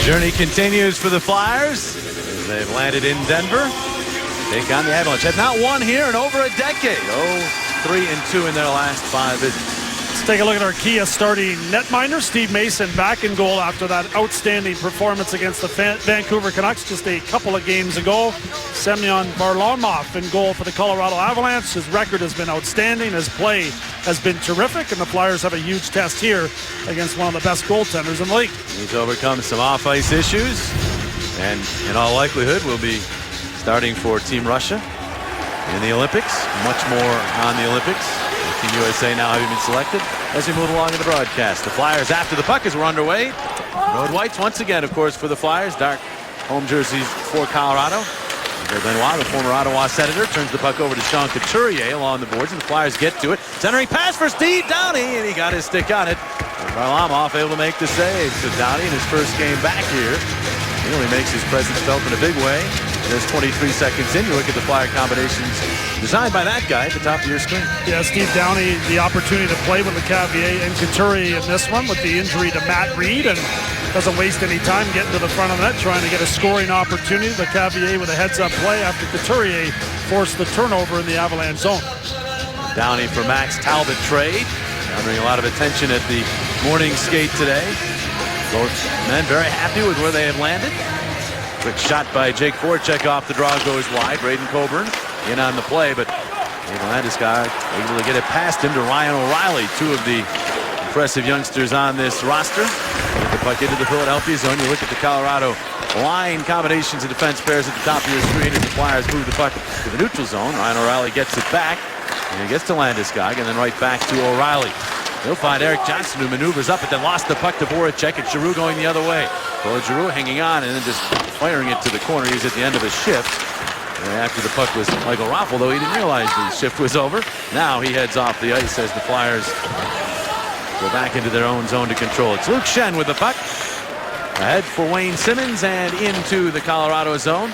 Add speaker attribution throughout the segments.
Speaker 1: Journey continues for the Flyers as they've landed in Denver. Take on the Avalanche. Have not won here in over a decade. 3-2 in their last 5 visits.
Speaker 2: Let's take a look at our Kia starting netminder. Steve Mason back in goal after that outstanding performance against the Vancouver Canucks just a couple of games ago. Semyon Varlamov in goal for the Colorado Avalanche. His record has been outstanding. His play has been terrific, and the Flyers have a huge test here against one of the best goaltenders in the league.
Speaker 1: He's overcome some off-ice issues, and in all likelihood will be starting for Team Russia in the Olympics. Much more on the Olympics. Team USA now having been selected as we move along in the broadcast. The Flyers after the puck as we're underway. Road whites once again, of course, for the Flyers. Dark home jerseys for Colorado. Benoit, the former Ottawa Senator, turns the puck over to Sean Couturier along the boards, and the Flyers get to it. Centering pass for Steve Downey, and he got his stick on it. And Varlamov able to make the save. So Downey in his first game back here, he really makes his presence felt in a big way. There's 23 seconds in. You look at the Flyer combinations designed by that guy at the top of your screen.
Speaker 2: Yeah, Steve Downey, the opportunity to play with Lecavalier and Couturier in this one with the injury to Matt Reed, and doesn't waste any time getting to the front of the net trying to get a scoring opportunity. Lecavalier with a heads-up play after Couturier forced the turnover in the Avalanche zone.
Speaker 1: Downey for Max Talbot trade. Gathering a lot of attention at the morning skate today. Both men very happy with where they have landed. Quick shot by Jake Voracek off the draw goes wide. Braden Coburn in on the play, but Landeskog able to get it past him to Ryan O'Reilly, two of the impressive youngsters on this roster. Get the puck into the Philadelphia zone. You look at the Colorado line combinations and defense pairs at the top of your screen as the Flyers move the puck to the neutral zone. Ryan O'Reilly gets it back, and he gets to Landeskog, and then right back to O'Reilly. They'll find Eric Johnson, who maneuvers up, but then lost the puck to Voracek, and Giroux going the other way. Well, Giroux hanging on and then just firing it to the corner. He's at the end of his shift. And after the puck was Michael Raffl, though he didn't realize the shift was over. Now he heads off the ice as the Flyers go back into their own zone to control. It's Luke Schenn with the puck. Ahead for Wayne Simmons and into the Colorado zone.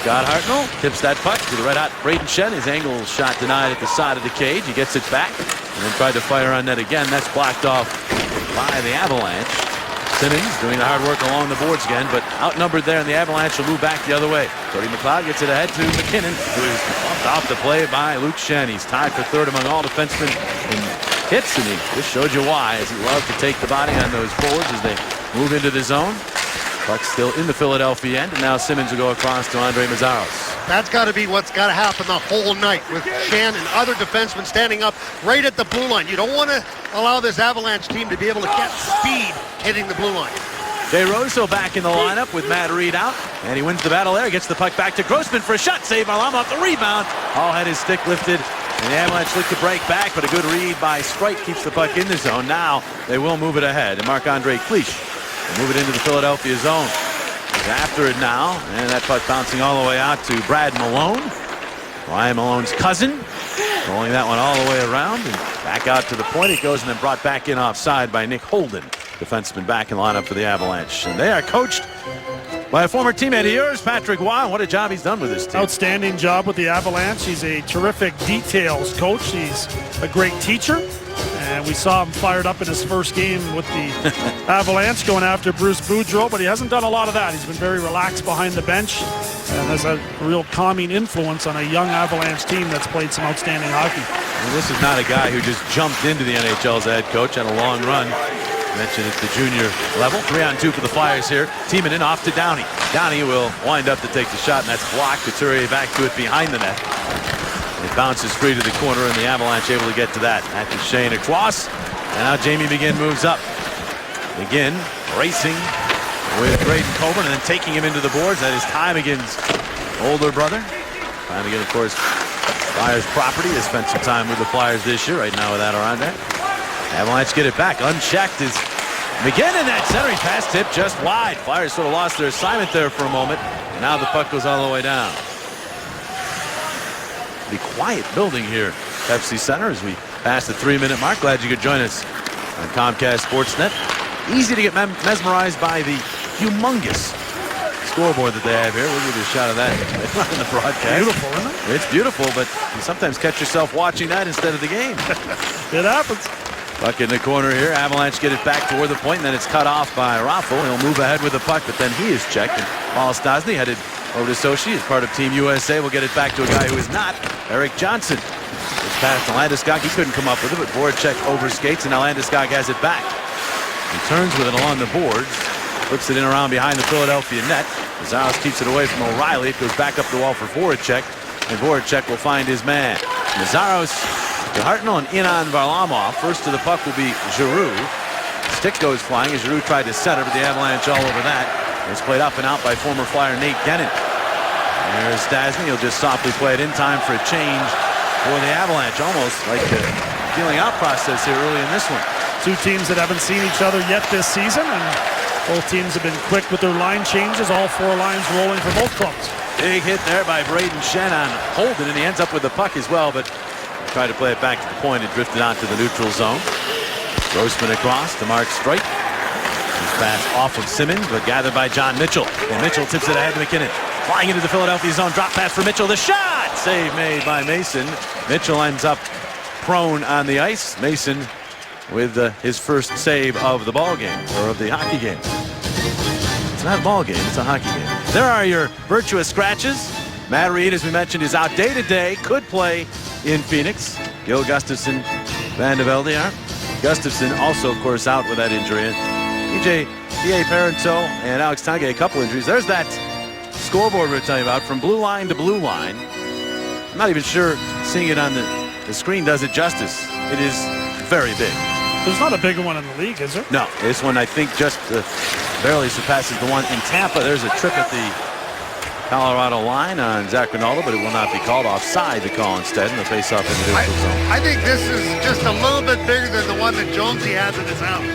Speaker 1: Scott Hartnell tips that puck to the red-hot Braden Schenn. His angle shot denied at the side of the cage. He gets it back and then tried to fire on net again. That's blocked off by the Avalanche. Simmons doing the hard work along the boards again, but outnumbered there, and the Avalanche will move back the other way. Cody McLeod gets it ahead to McKinnon, who is bumped off the play by Luke Schenn. He's tied for third among all defensemen in hits, and he just showed you why, as he loves to take the body on those forwards as they move into the zone. Puck still in the Philadelphia end, and now Simmons will go across to Andre Mazzaros.
Speaker 3: That's got to be what's got to happen the whole night, with Schenn and other defensemen standing up right at the blue line. You don't want to allow this Avalanche team to be able to get speed hitting the blue line.
Speaker 1: Jay Rosso back in the lineup with Matt Reed out, and he wins the battle there. Gets the puck back to Grossman for a shot. Save Varlamov off the rebound. Hall had his stick lifted, and the Avalanche look to break back, but a good read by Sprite keeps the puck in the zone. Now they will move it ahead, and Marc-Andre Cliche will move it into the Philadelphia zone. He's after it now, and that puck bouncing all the way out to Brad Malone, Ryan Malone's cousin, rolling that one all the way around and back out to the point it goes, and then brought back in offside by Nick Holden, defenseman back in lineup for the Avalanche. And they are coached by a former teammate of yours, Patrick Waugh. What a job he's done with this team.
Speaker 2: Outstanding job with the Avalanche. He's a terrific details coach. He's a great teacher. And we saw him fired up in his first game with the Avalanche going after Bruce Boudreau, but he hasn't done a lot of that. He's been very relaxed behind the bench and has a real calming influence on a young Avalanche team that's played some outstanding hockey.
Speaker 1: And this is not a guy who just jumped into the NHL as a head coach, had a long run. Mentioned at the junior level. 3-on-2 for the Flyers here. Timonen off to Downey. Downey will wind up to take the shot, and that's blocked. Couturier back to it behind the net. It bounces free to the corner, and the Avalanche able to get to that. After Shane across, and now Jamie McGinn moves up. McGinn racing with Braden Coburn, and then taking him into the boards. That is Ty McGinn's older brother. Ty McGinn, of course, Flyers property. Has spent some time with the Flyers this year, right now with Adirondack. Avalanche get it back. Unchecked is McGinn, and that centering pass tip just wide. Flyers sort of lost their assignment there for a moment, and now the puck goes all the way down. The quiet building here, Pepsi Center, as we pass the 3-minute mark. Glad you could join us on Comcast Sportsnet. Easy to get mesmerized by the humongous scoreboard that they have here. We'll give you a shot of that in the broadcast.
Speaker 2: Beautiful, isn't it?
Speaker 1: It's beautiful, but you sometimes catch yourself watching that instead of the game.
Speaker 2: It happens.
Speaker 1: Puck in the corner here. Avalanche get it back toward the point, and then it's cut off by Raffl. He'll move ahead with the puck, but then he is checked. And Paul Stastny headed over to Sochi as part of Team USA. We'll get it back to a guy who is not, Erik Johnson. It's past Landeskog. He couldn't come up with it, but Voracek overskates, and now Landeskog has it back. He turns with it along the boards, flips it in around behind the Philadelphia net. Zaros keeps it away from O'Reilly. It goes back up the wall for Voracek, and Voracek will find his man. Zaros to Hartnell and in on Varlamov. First to the puck will be Giroux. Stick goes flying as Giroux tried to center, but the Avalanche all over that. It's played up and out by former Flyer Nate Dennen. There's Stastny. He'll just softly play it in time for a change for the Avalanche. Almost like the feeling out process here early in this one.
Speaker 2: Two teams that haven't seen each other yet this season, and both teams have been quick with their line changes. All four lines rolling for both clubs.
Speaker 1: Big hit there by Braden Shen on Holden, and he ends up with the puck as well, but tried to play it back to the point and drifted onto the neutral zone. Grossman across to Mark Streit. He's pass off of Simmons, but gathered by John Mitchell. And Mitchell tips it ahead to McKinnon. Flying into the Philadelphia zone. Drop pass for Mitchell. The shot! Save made by Mason. Mitchell ends up prone on the ice. Mason with his first save of the ball game, or of the hockey game. It's not a ball game, it's a hockey game. There are your virtuous scratches. Matt Reed, as we mentioned, is out day to day. Could play in Phoenix. Gil Gustafsson, Van de Velde are. Gustafsson also, of course, out with that injury. P.A. Parento and Alex Tanguay, a couple injuries. There's that scoreboard we were telling you about from blue line to blue line. I'm not even sure seeing it on the screen does it justice. It is very big.
Speaker 2: There's not a bigger one in the league, is there?
Speaker 1: No, this one I think just barely surpasses the one in Tampa. There's a trip at the Colorado line on Zach Rinaldo, but it will not be called. Offside to call instead, and the face-off in the neutral zone.
Speaker 3: I think this is just a little bit bigger than the one that Jonesy has in his house.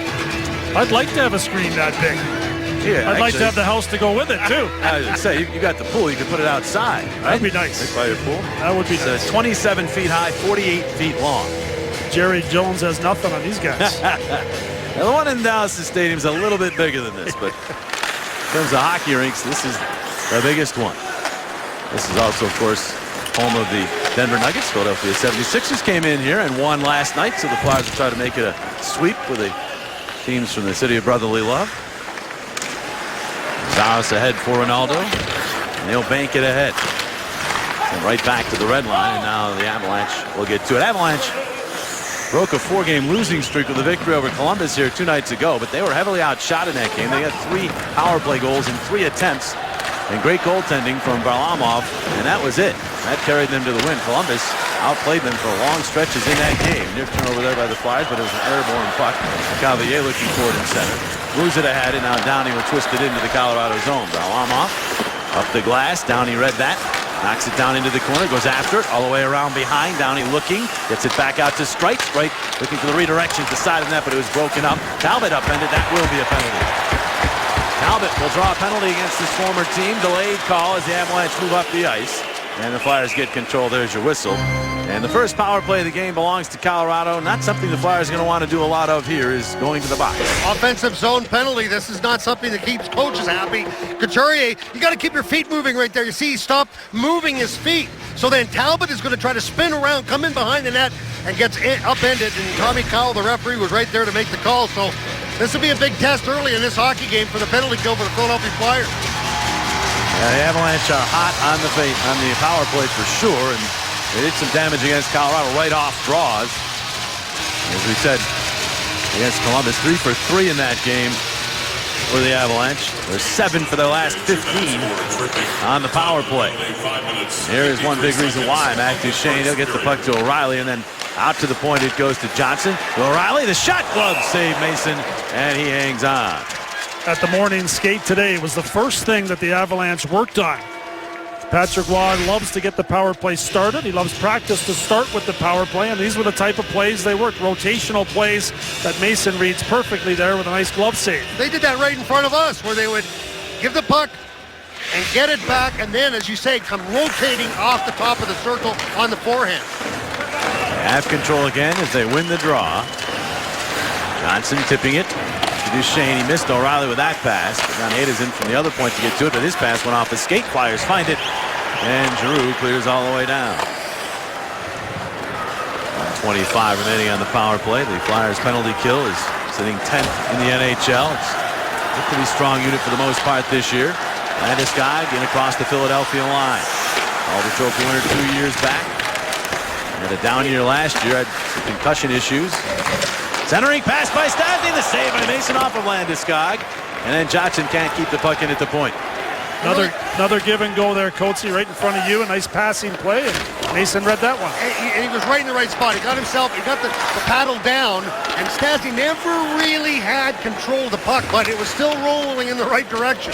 Speaker 2: I'd like to have a screen that big.
Speaker 1: Yeah,
Speaker 2: I'd like to have the house to go with it, too.
Speaker 1: I was going to say, you got the pool. You can put it outside. Right?
Speaker 2: That'd be nice.
Speaker 1: Right by your pool.
Speaker 2: That would be
Speaker 1: It's
Speaker 2: nice.
Speaker 1: 27 feet high, 48 feet long.
Speaker 2: Jerry Jones has nothing on these guys.
Speaker 1: Now, the one in Dallas Stadium is a little bit bigger than this, but in terms of hockey rinks, this is the biggest one. This is also, of course, home of the Denver Nuggets. Philadelphia 76ers came in here and won last night, so the Flyers will try to make it a sweep with the teams from the city of brotherly love. Zaros ahead for Ronaldo, and they'll bank it ahead. And right back to the red line, and now the Avalanche will get to it. Avalanche broke a 4-game losing streak with a victory over Columbus here 2 nights ago, but they were heavily outshot in that game. They got 3 power play goals in 3 attempts, and great goaltending from Varlamov, and that was it. That carried them to the win. Columbus outplayed them for long stretches in that game. Near turnover there by the Flyers, but it was an airborne puck. Cavalier looking for it in center. Moves it ahead, and now Downey will twist it into the Colorado zone. Varlamov up the glass. Downey read that. Knocks it down into the corner, goes after it, all the way around behind. Downey looking, gets it back out to Streit. Streit looking for the redirection to the side of the net, but it was broken up. Talbot upended, that will be a penalty. Talbot will draw a penalty against his former team. Delayed call as the Avalanche move up the ice. And the Flyers get control. There's your whistle. And the first power play of the game belongs to Colorado. Not something the Flyers are going to want to do a lot of here is going to the box.
Speaker 3: Offensive zone penalty. This is not something that keeps coaches happy. Couturier, you got to keep your feet moving right there. You see he stopped moving his feet. So then Talbot is going to try to spin around, come in behind the net, and gets upended. And Tommy Cowell, the referee, was right there to make the call. So this will be a big test early in this hockey game for the penalty kill for the Philadelphia Flyers.
Speaker 1: The Avalanche are hot on the power play for sure, and they did some damage against Colorado right off draws. As we said, against Columbus, 3 for 3 in that game for the Avalanche. They're 7 for their last 15 on the power play. Here is one big reason why. Mac Duchene, he'll get the puck to O'Reilly, and then out to the point it goes to Johnson. O'Reilly, the shot glove save Mason, and he hangs on.
Speaker 2: At the morning skate today was the first thing that the Avalanche worked on. Patrick Roy loves to get the power play started. He loves practice to start with the power play, and these were the type of plays they worked. Rotational plays that Mason reads perfectly there with a nice glove save.
Speaker 3: They did that right in front of us, where they would give the puck and get it back, and then, as you say, come rotating off the top of the circle on the forehand.
Speaker 1: Have control again as they win the draw. Johnson tipping it. Duchene, he missed O'Reilly with that pass. Now Nada's in from the other point to get to it, but his pass went off the skate. Flyers find it, and Giroux clears all the way down. 1:25 remaining on the power play. The Flyers penalty kill is sitting 10th in the NHL. It's a pretty strong unit for the most part this year. Landeskog in across the Philadelphia line. Calder Trophy winner 2 years back. Had a down year last year. Had some concussion issues. Centering pass by Stastny. The save by Mason off of Landeskog. And then Johnson can't keep the puck in at the point.
Speaker 2: Another give and go there, Coatsy, right in front of you. A nice passing play, and Mason read that one.
Speaker 3: And he was right in the right spot. He got the paddle down, and Stastny never really had control of the puck, but it was still rolling in the right direction.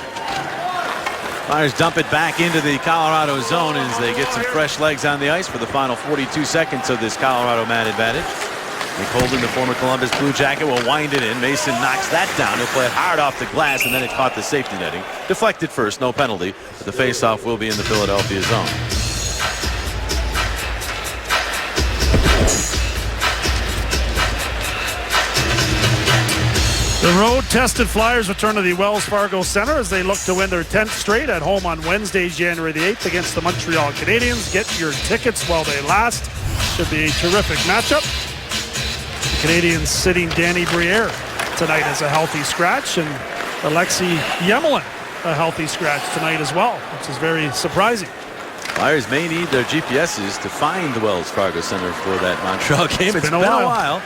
Speaker 1: Flyers dump it back into the Colorado zone as they get some fresh legs on the ice for the final 42 seconds of this Colorado man advantage. Nick Holden, the former Columbus Blue Jacket, will wind it in. Mason knocks that down. He'll play it hard off the glass, and then it caught the safety netting. Deflected first, no penalty, but the faceoff will be in the Philadelphia zone.
Speaker 2: The road-tested Flyers return to the Wells Fargo Center as they look to win their 10th straight at home on Wednesday, January the 8th against the Montreal Canadiens. Get your tickets while they last. Should be a terrific matchup. The Canadiens sitting Danny Briere tonight as a healthy scratch, and Alexei Yemelin a healthy scratch tonight as well, which is very surprising.
Speaker 1: Flyers may need their GPSs to find the Wells Fargo Center for that Montreal game. It's been a while.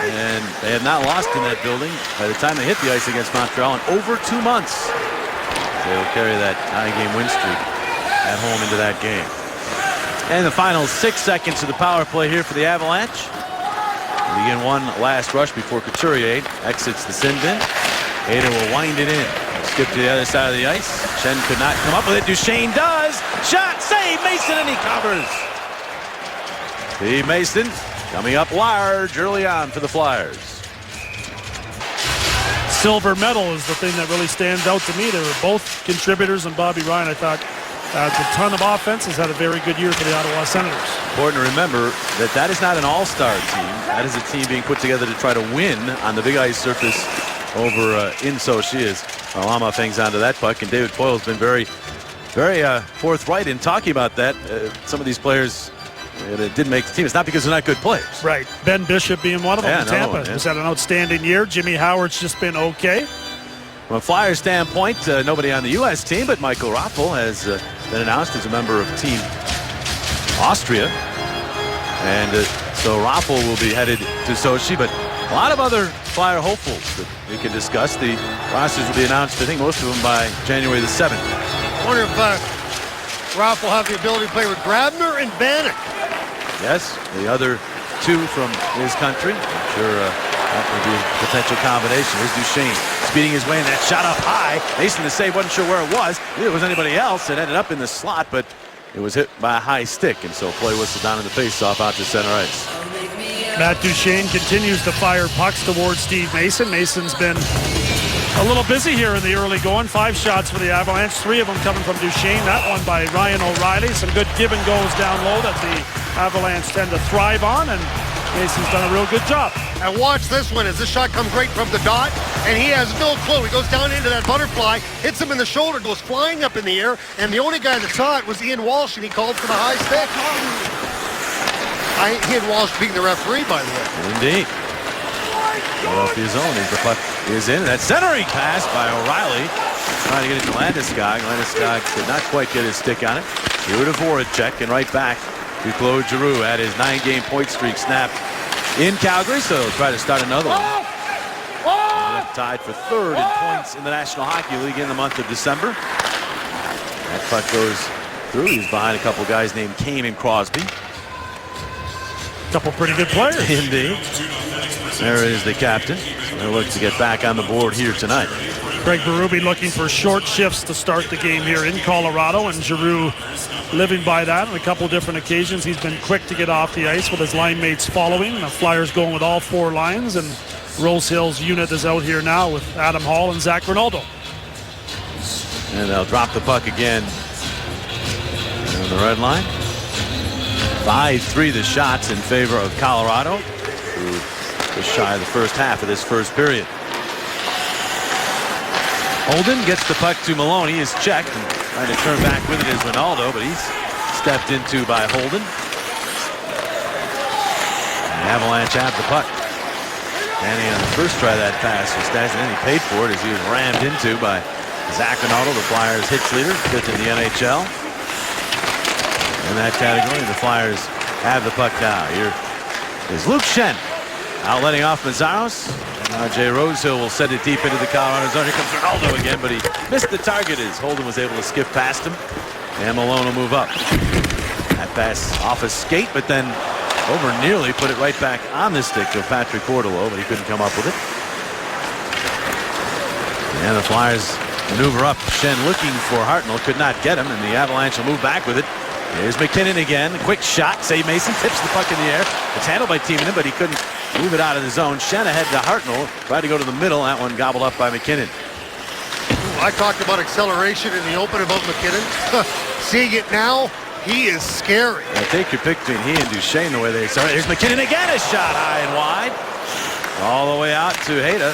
Speaker 1: And they have not lost in that building by the time they hit the ice against Montreal in over 2 months. They will carry that 9-game win streak at home into that game. And the final 6 seconds of the power play here for the Avalanche. We begin one last rush before Couturier exits the sin bin. Ada will wind it in. Skip to the other side of the ice. Schenn could not come up with it. Duchesne does. Shot, save, Mason, and he covers. Steve Mason coming up large early on for the Flyers.
Speaker 2: Silver medal is the thing that really stands out to me. They were both contributors, and Bobby Ryan, I thought, adds a ton of offense, has had a very good year for the Ottawa Senators.
Speaker 1: Important to remember that is not an all-star team. That is a team being put together to try to win on the big ice surface over in Sochi as Varlamov hangs onto that puck, and David Poile has been very forthright in talking about that. Some of these players didn't make the team. It's not because they're not good players.
Speaker 2: Right. Ben Bishop being one of them in Tampa. Has had an outstanding year. Jimmy Howard's just been okay.
Speaker 1: From a Flyers standpoint, nobody on the U.S. team, but Michael Raffl has been announced as a member of Team Austria. And so Raffl will be headed to Sochi, but a lot of other Flyer hopefuls that we can discuss. The rosters will be announced, I think, most of them by January the 7th.
Speaker 3: I wonder if Raffl will have the ability to play with Grabner and Vanek.
Speaker 1: Yes, the other two from his country. I'm sure that would be a potential combination. Here's Duchesne speeding his way in that shot up high. Mason, the save, wasn't sure where it was. Neither was anybody else. It ended up in the slot, but it was hit by a high stick, and so play whistle down in the faceoff out to center ice.
Speaker 2: Matt Duchesne continues to fire pucks towards Steve Mason. Mason's been a little busy here in the early going. 5 shots for the Avalanche, 3 of them coming from Duchesne. That one by Ryan O'Reilly. Some good give and goes down low that the Avalanche tend to thrive on, and Mason's done a real good job.
Speaker 3: And watch this one as this shot comes right from the dot, and he has no clue. He goes down into that butterfly, hits him in the shoulder, goes flying up in the air, and the only guy that saw it was Ian Walsh, and he called for the high stick. Ian Walsh being the referee, by the way.
Speaker 1: Indeed. Philadelphia zone as the puck is in. That centering pass by O'Reilly. Trying to get it to Landeskog. Landeskog did not quite get his stick on it. Here to Voracek and right back to Claude Giroux at his 9-game point streak snapped in Calgary. So he'll try to start another one. Tied for 3rd in points in the National Hockey League in the month of December. That puck goes through. He's behind a couple guys named Kane and Crosby.
Speaker 2: Couple pretty good players.
Speaker 1: Indeed. There is the captain. So they'll look to get back on the board here tonight.
Speaker 2: Greg Berube looking for short shifts to start the game here in Colorado, and Giroux living by that on a couple different occasions. He's been quick to get off the ice with his line mates following. The Flyers going with all 4 lines, and Rose Hill's unit is out here now with Adam Hall and Zach Rinaldo.
Speaker 1: And they'll drop the puck again on the red line. 5-3 the shots in favor of Colorado through just shy of the first half of this first period. Holden gets the puck to Maloney. He is checked and trying to turn back with it is Ronaldo, but he's stepped into by Holden. Avalanche have the puck. Danny on the first try of that pass was Stastny, and he paid for it as he was rammed into by Zach Rinaldo, the Flyers hits leader, 5th in the NHL. In that category, the Flyers have the puck now. Here is Luke Schenn out letting off Mazzaros. And now Jay Rosehill will send it deep into the Colorado zone. Here comes Ronaldo again, but he missed the target as Holden was able to skip past him. And Malone will move up. That pass off a skate, but then over nearly put it right back on the stick of Patrick Cordolo, but he couldn't come up with it. And the Flyers maneuver up. Schenn looking for Hartnell, could not get him, and the Avalanche will move back with it. Here's McKinnon again. Quick shot. Save Mason. Tips the puck in the air. It's handled by Timonen, but he couldn't move it out of the zone. Schenn ahead to Hartnell. Tried to go to the middle. That one gobbled up by McKinnon.
Speaker 3: I talked about acceleration in the open about McKinnon. Seeing it now, he is scary.
Speaker 1: I take your pick between he and Duchesne the way they started. Here's McKinnon again. A shot high and wide. All the way out to Hayda.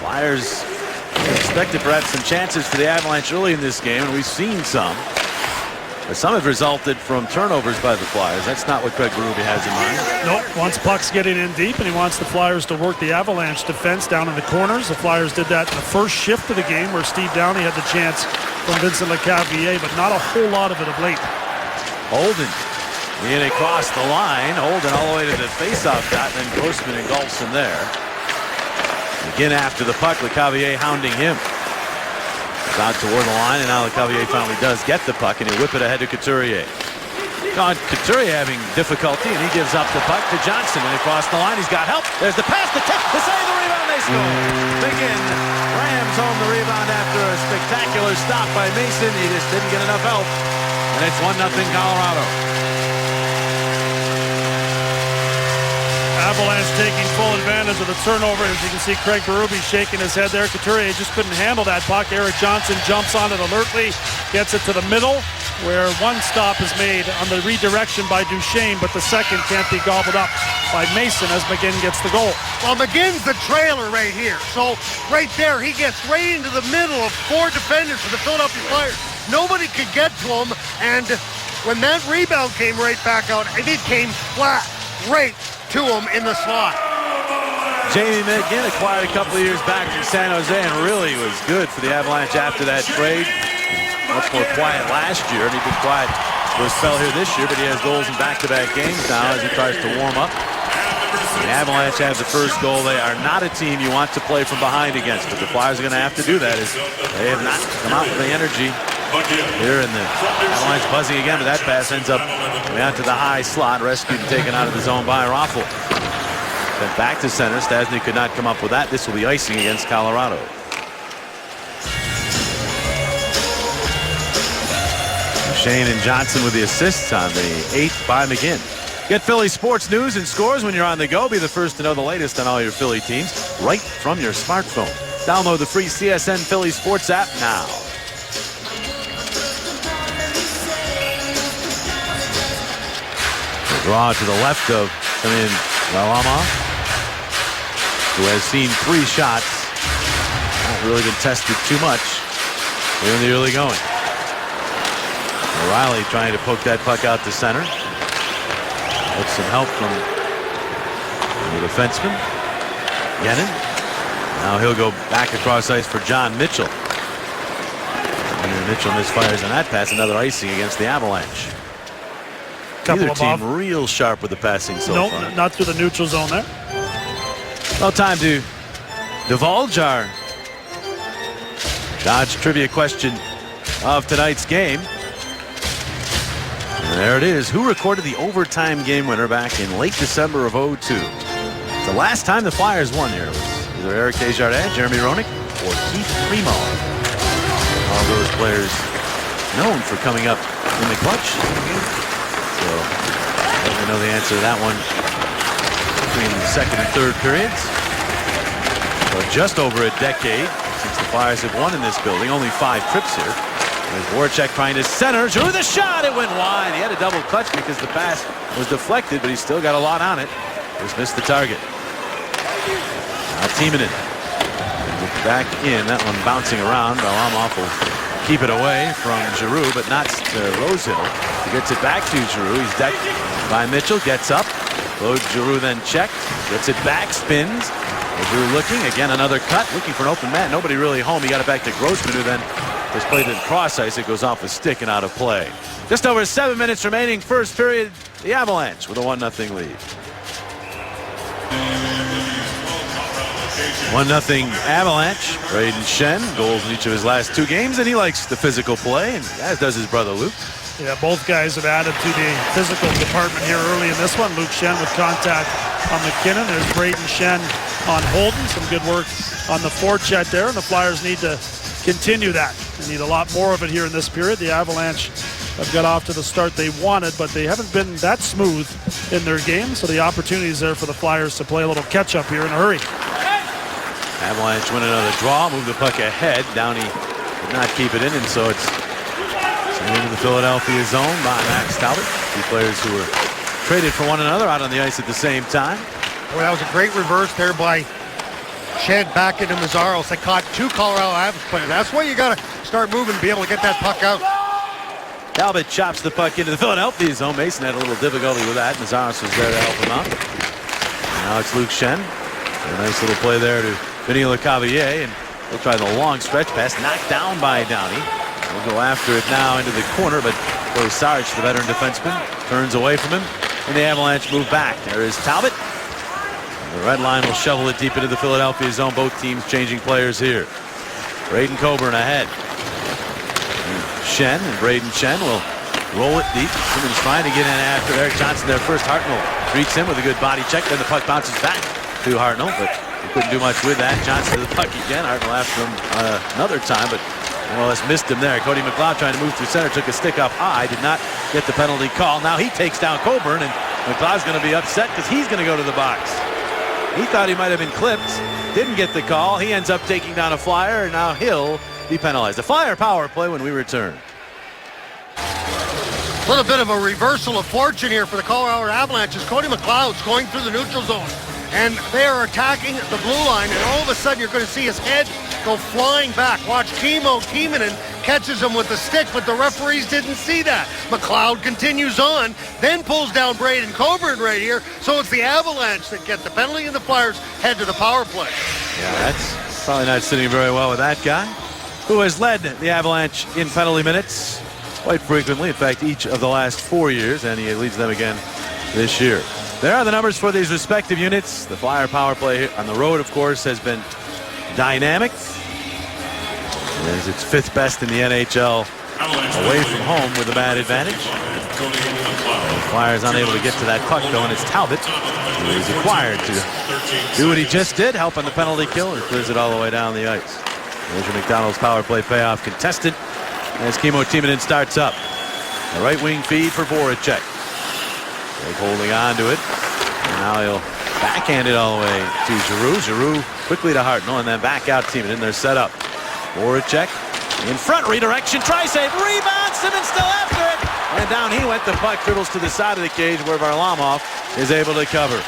Speaker 1: Flyers expected perhaps some chances for the Avalanche early in this game, and we've seen some. But some have resulted from turnovers by the Flyers. That's not what Craig Berube has in mind.
Speaker 2: Nope. Wants pucks getting in deep, and he wants the Flyers to work the Avalanche defense down in the corners. The Flyers did that in the first shift of the game where Steve Downey had the chance from Vincent Lecavalier, but not a whole lot of it of late.
Speaker 1: Holden in across the line. Holden all the way to the faceoff dot, and then Grossman engulfs him there. Again after the puck, Lecavalier hounding him. Out toward the line, and now Lecavalier finally does get the puck, and he'll whip it ahead to Couturier. Couturier having difficulty, and he gives up the puck to Johnson. When he crossed the line, he's got help. There's the pass, the tip, the save, the rebound, they score. Begin. Rams home the rebound after a spectacular stop by Mason. He just didn't get enough help, and it's 1-0 Colorado.
Speaker 2: Avalanche taking full advantage of the turnover. As you can see, Craig Berube shaking his head there. Couturier just couldn't handle that puck. Erik Johnson jumps on it alertly, gets it to the middle, where one stop is made on the redirection by Duchesne, but the second can't be gobbled up by Mason as McGinn gets the goal.
Speaker 3: Well, McGinn's the trailer right here. So right there, he gets right into the middle of 4 defenders for the Philadelphia Flyers. Nobody could get to him, and when that rebound came right back out, it came flat right to him in the slot.
Speaker 1: Jamie McGinn acquired a couple of years back from San Jose and really was good for the Avalanche after that trade. Much more quiet last year, and he'd been quiet for a spell here this year, but he has goals in back-to-back games now as he tries to warm up. The Avalanche have the first goal. They are not a team you want to play from behind against, but the Flyers are going to have to do that as they have not come out with the energy here, and the Avalanche buzzing again, but that pass ends up way out to the high slot, rescued and taken out of the zone by Raffl. Then back to center. Stastny could not come up with that. This will be icing against Colorado. Shane and Johnson with the assists on the 8th by McGinn. Get Philly sports news and scores when you're on the go. Be the first to know the latest on all your Philly teams right from your smartphone. Download the free CSN Philly Sports app now. Draw to the left of Varlamov, who has seen 3 shots. Not really been tested too much here in the early going. O'Reilly trying to poke that puck out to center. With some help from the defenseman, Yennin. Now he'll go back across ice for John Mitchell. And Mitchell misfires on that pass. Another icing against the Avalanche. Neither team real sharp with the passing so far.
Speaker 2: Nope, not through the neutral zone there.
Speaker 1: Well, time to divulge our Dodge trivia question of tonight's game. And there it is. Who recorded the overtime game winner back in late December of '02? The last time the Flyers won here was either Eric Desjardins, Jeremy Roenick, or Keith Primo. All those players known for coming up in the clutch. So, I don't know the answer to that one between the second and third periods. So just over a decade since the Flyers have won in this building. Only 5 trips here. There's Voracek trying to center. Drew the shot. It went wide. He had a double clutch because the pass was deflected, but he still got a lot on it. Just missed the target. Now Timonen back in. That one bouncing around. Varlamov will keep it away from Giroux, but not to Rosehill. He gets it back to Giroux. He's decked by Mitchell. Gets up. Claude Giroux then checked, gets it back, spins. Giroux looking, again another cut, looking for an open man. Nobody really home. He got it back to Grossman, who then just played it cross ice. It goes off a stick and out of play. Just over 7 minutes remaining, first period. The Avalanche with a 1-0 lead. 1-0 Avalanche. Braden Schenn, goals in each of his last 2 games, and he likes the physical play, and as does his brother Luke.
Speaker 2: Yeah, both guys have added to the physical department here early in this one. Luke Schenn with contact on McKinnon. There's Braden Schenn on Holden. Some good work on the forecheck there, and the Flyers need to continue that. They need a lot more of it here in this period. The Avalanche have got off to the start they wanted, but they haven't been that smooth in their game, so the opportunity is there for the Flyers to play a little catch-up here in a hurry.
Speaker 1: Avalanche win another draw, move the puck ahead. Downey did not keep it in, and so it's sent into the Philadelphia zone by Max Talbot. 2 players who were traded for one another out on the ice at the same time.
Speaker 3: Well, that was a great reverse there by Schenn back into Mazzaros. They caught 2 Colorado Avalanche players. That's why you got to start moving to be able to get that puck out.
Speaker 1: Talbot chops the puck into the Philadelphia zone. Mason had a little difficulty with that. Mazzaros was there to help him out. And now it's Luke Schenn. A nice little play there to Vinny Lecavalier, and he'll try the long stretch pass, knocked down by Downey. He'll go after it now into the corner, but Corey Sarge, the veteran defenseman, turns away from him, and the Avalanche move back. There is Talbot. The red line will shovel it deep into the Philadelphia zone. Both teams changing players here. Braden Coburn ahead. Schenn, and Braden Schenn will roll it deep. Simmons trying to get in after Eric Johnson there first. Hartnell greets him with a good body check. Then the puck bounces back to Hartnell, but he couldn't do much with that. Johnson to the puck again. Hartnell after him another time, but more or less missed him there. Cody McLeod trying to move through center, took a stick up high, did not get the penalty call. Now he takes down Coburn, and McLeod's going to be upset because he's going to go to the box. He thought he might have been clipped, didn't get the call. He ends up taking down a Flyer, and now he'll be penalized. A Flyer power play when we return.
Speaker 3: A little bit of a reversal of fortune here for the Colorado Avalanche as Cody McLeod's going through the neutral zone. And they are attacking the blue line, and all of a sudden you're going to see his head go flying back. Watch Kimmo Keenan catches him with the stick, but the referees didn't see that. McLeod continues on, then pulls down Braden Coburn right here, so it's the Avalanche that get the penalty, and the Flyers head to the power play.
Speaker 1: Yeah, that's probably not sitting very well with that guy, who has led the Avalanche in penalty minutes quite frequently. In fact, each of the last 4 years, and he leads them again this year. There are the numbers for these respective units. The Flyer power play on the road, of course, has been dynamic. As it's 5th best in the NHL away from home with a bad advantage. The Flyers unable to get to that puck, though, and it's Talbot who is required to do what he just did, help on the penalty kill, and clears it all the way down the ice. Andrew McDonald's power play payoff contested as Kimmo Timonen starts up. A right wing feed for Voracek. Jake holding on to it. And now he'll backhand it all the way to Giroux. Giroux quickly to Hartnell, and then back out Timonen. They're set up. Voracek in front, redirection, try save, rebound, Simmons still after it. And down he went. The puck dribbles to the side of the cage where Varlamov is able to cover.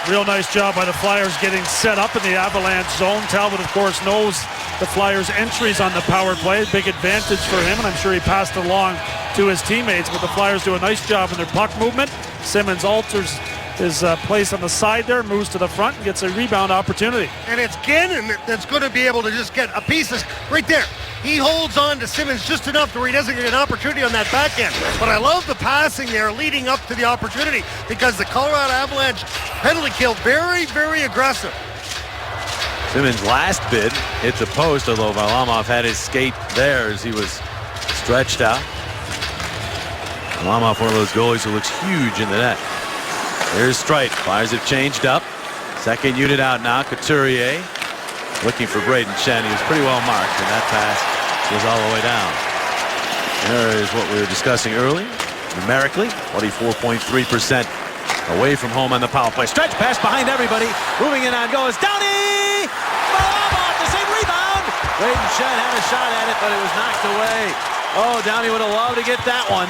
Speaker 2: Real nice job by the Flyers getting set up in the Avalanche zone. Talbot, of course, knows the Flyers' entries on the power play. Big advantage for him, and I'm sure he passed it along to his teammates. But the Flyers do a nice job in their puck movement. Simmons alters his place on the side there, moves to the front, and gets a rebound opportunity.
Speaker 3: And it's Gannon that's going to be able to just get a piece of, right there. He holds on to Simmons just enough to where he doesn't get an opportunity on that backhand. But I love the passing there leading up to the opportunity because the Colorado Avalanche penalty kill very, very aggressive.
Speaker 1: Simmons' last bid hit the post, although Varlamov had his skate there as he was stretched out. Varlamov, one of those goalies who looks huge in the net. There's Streit. Flyers have changed up. Second unit out now. Couturier looking for Braden Schenn. He was pretty well marked, and that pass was all the way down. There is what we were discussing earlier. Numerically, 44.3% away from home on the power play. Stretch pass behind everybody. Moving in on goal is Downey! Varlamov, the same rebound! Braden Schenn had a shot at it, but it was knocked away. Oh, Downey would have loved to get that one.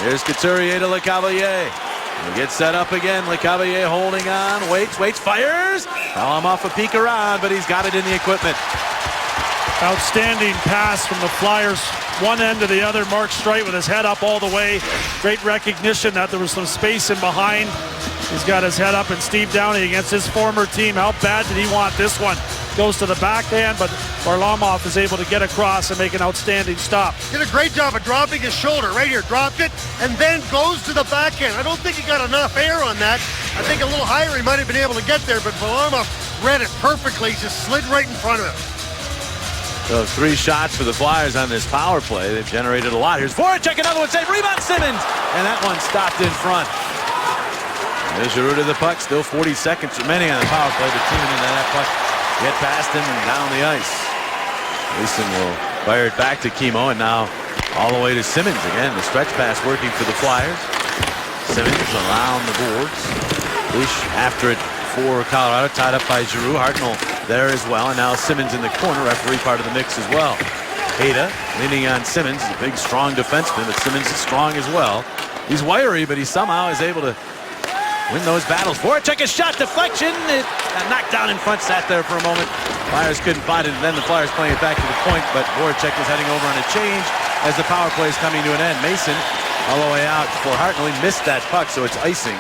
Speaker 1: Here's Couturier to Lecavalier. He gets set up again. Lecavalier holding on. Waits, fires. Varlamov a peek around, but he's got it in the equipment.
Speaker 2: Outstanding pass from the Flyers, one end to the other. Mark Streit with his head up all the way. Great recognition that there was some space in behind. He's got his head up, and Steve Downey against his former team. How bad did he want this one? Goes to the backhand, but Varlamov is able to get across and make an outstanding stop.
Speaker 3: Did a great job of dropping his shoulder right here. Dropped it and then goes to the backhand. I don't think he got enough air on that. I think a little higher he might have been able to get there, but Varlamov read it perfectly. He just slid right in front of him.
Speaker 1: So 3 shots for the Flyers on this power play. They've generated a lot. Here's Voracek, another one saved. Rebound Simmons. And that one stopped in front. There's Giroux to the puck. Still 40 seconds remaining on the power play. The team into that puck. Get past him and down the ice. Mason will fire it back to Kimo, and now all the way to Simmons again. The stretch pass working for the Flyers. Simmons around the boards. Bush after it for Colorado, tied up by Giroux. Hartnell there as well, and now Simmons in the corner, referee part of the mix as well. Hayda leaning on Simmons, a big strong defenseman, but Simmons is strong as well. He's wiry, but he somehow is able to win those battles. Voracek, a shot deflection. It got knocked down in front, sat there for a moment. Flyers couldn't find it, and then the Flyers playing it back to the point, but Voracek is heading over on a change as the power play is coming to an end. Mason all the way out for Hartnell. He missed that puck, so it's icing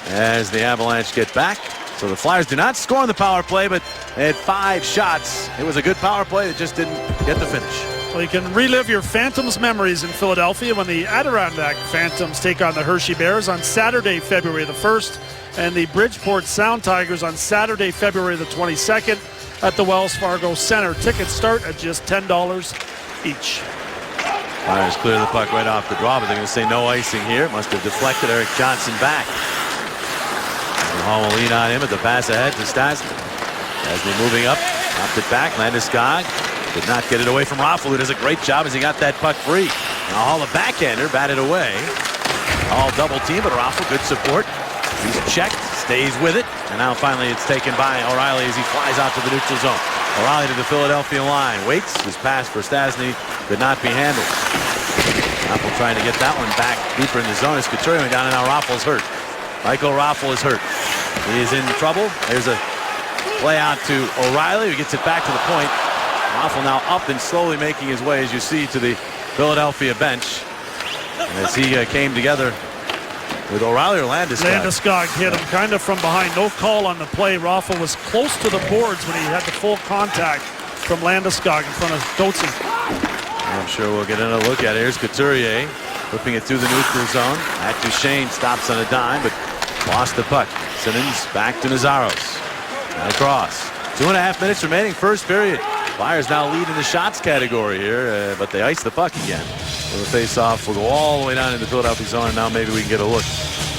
Speaker 1: as the Avalanche get back. So the Flyers do not score on the power play, but they had 5 shots. It was a good power play that just didn't get the finish.
Speaker 2: Well, you can relive your Phantoms memories in Philadelphia when the Adirondack Phantoms take on the Hershey Bears on Saturday, February the 1st, and the Bridgeport Sound Tigers on Saturday, February the 22nd at the Wells Fargo Center. Tickets start at just $10 each.
Speaker 1: Flyers clear the puck right off the draw, but they're going to say no icing here. It must have deflected Erik Johnson back. Hall will lean on him at the pass ahead to Stastny. Stastny moving up, knocked it back. Landeskog did not get it away from Raffl, who does a great job as he got that puck free. Now Hall, the backhander, batted away. All double team, but Raffl, good support. He's checked, stays with it, and now finally it's taken by O'Reilly as he flies out to the neutral zone. O'Reilly to the Philadelphia line. Waits, his pass for Stastny could not be handled. Raffl trying to get that one back deeper in the zone as Couturier went down, and now Raffl's hurt. Michael Raffl is hurt. He is in trouble. There's a play out to O'Reilly, who gets it back to the point. Raffl now up and slowly making his way, as you see, to the Philadelphia bench. As he came together with O'Reilly or Landeskog.
Speaker 2: Landeskog hit him kind of from behind. No call on the play. Raffl was close to the boards when he had the full contact from Landeskog in front of Dotsy.
Speaker 1: I'm sure we'll get another look at it. Here's Couturier flipping it through the neutral zone. At Duchesne, stops on a dime, but lost the puck. Simmons back to Nazaros. And across. 2.5 minutes remaining, first period. Flyers now lead in the shots category here, but they ice the puck again. So the face-off will go all the way down into the Philadelphia zone, and now maybe we can get a look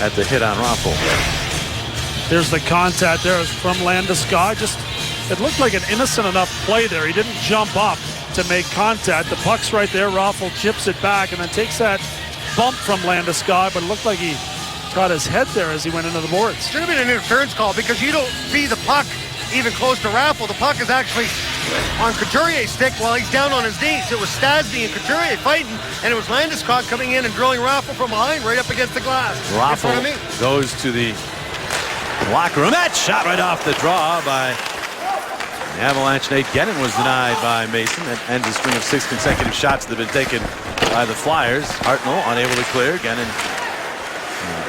Speaker 1: at the hit on Raffl.
Speaker 2: There's the contact there from Landeskog. It looked like an innocent enough play there. He didn't jump up to make contact. The puck's right there. Raffl chips it back and then takes that bump from Landeskog, but it looked like he got his head there as he went into the boards.
Speaker 3: Should have been an interference call because you don't see the puck even close to Raffl. The puck is actually on Couturier's stick while he's down on his knees. It was Stastny and Couturier fighting, and it was Landeskog coming in and drilling Raffl from behind right up against the glass.
Speaker 1: Raffl goes to the locker room. That shot right off the draw by the Avalanche. Nate Gennon was denied by Mason. That ends a string of 6 consecutive shots that have been taken by the Flyers. Hartnell unable to clear. Gennon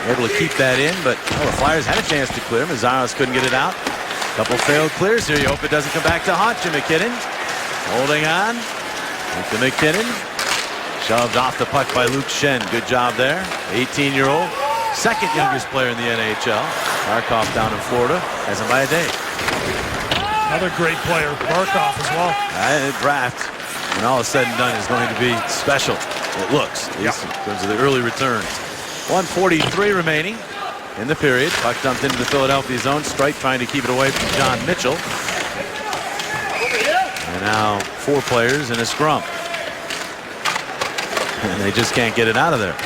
Speaker 1: able to keep that in, but the Flyers had a chance to clear. Mazaros couldn't get it out. Couple failed clears here. You hope it doesn't come back to haunt you. McKinnon holding on. To McKinnon. Shoved off the puck by Luke Schenn. Good job there. 18-year-old. Second youngest player in the NHL. Barkov down in Florida has him by a day.
Speaker 2: Another great player, Barkov as well.
Speaker 1: Draft, when all is said and done, is going to be special. It looks, at least in terms of the early returns. 1:43 remaining in the period. Puck dumped into the Philadelphia zone. Streit trying to keep it away from John Mitchell. And now 4 players in a scrum. And they just can't get it out of there.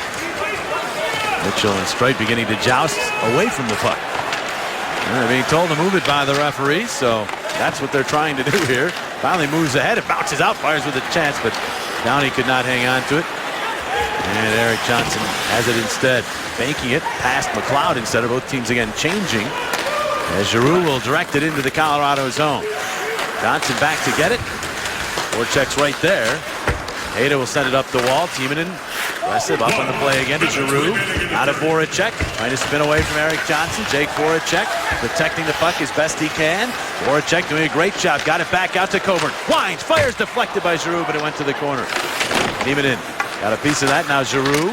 Speaker 1: Mitchell and Streit beginning to joust away from the puck. And they're being told to move it by the referee, so that's what they're trying to do here. Finally moves ahead. It bounces out. Flyers with a chance, but Downey could not hang on to it. And Erik Johnson has it instead. Banking it past McLeod instead of both teams again changing. As Giroux will direct it into the Colorado zone. Johnson back to get it. Voracek's right there. Hayda will send it up the wall. Timonen Aggressive up on the play again to Giroux. Out of Voracek. Trying to spin away from Erik Johnson. Jake Voracek protecting the puck as best he can. Voracek doing a great job. Got it back out to Coburn. Winds. Fires deflected by Giroux, but it went to the corner. Nieminen got a piece of that. Now Giroux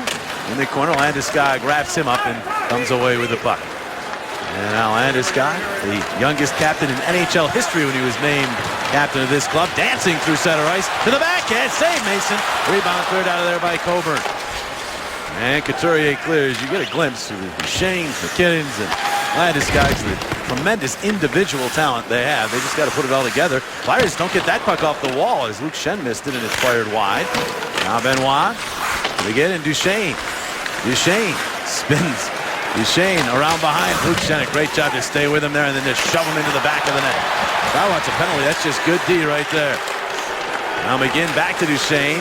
Speaker 1: in the corner. Landeskog grabs him up and comes away with the puck. And now Landeskog, the youngest captain in NHL history when he was named captain of this club, dancing through center ice to the backhand. Save Mason. Rebound cleared out of there by Coburn. And Couturier clears. You get a glimpse of the Shanes, McKinnons, and Landeskog's the tremendous individual talent they have. They just got to put it all together. Flyers don't get that puck off the wall as Luke Schenn missed it and it's fired wide. Now Benoit. Again, and Duchesne. Duchesne spins. Duchesne around behind Luke Schenn. A great job to stay with him there and then just shove him into the back of the net. That wants a penalty. That's just good D right there. Now McGinn back to Duchesne.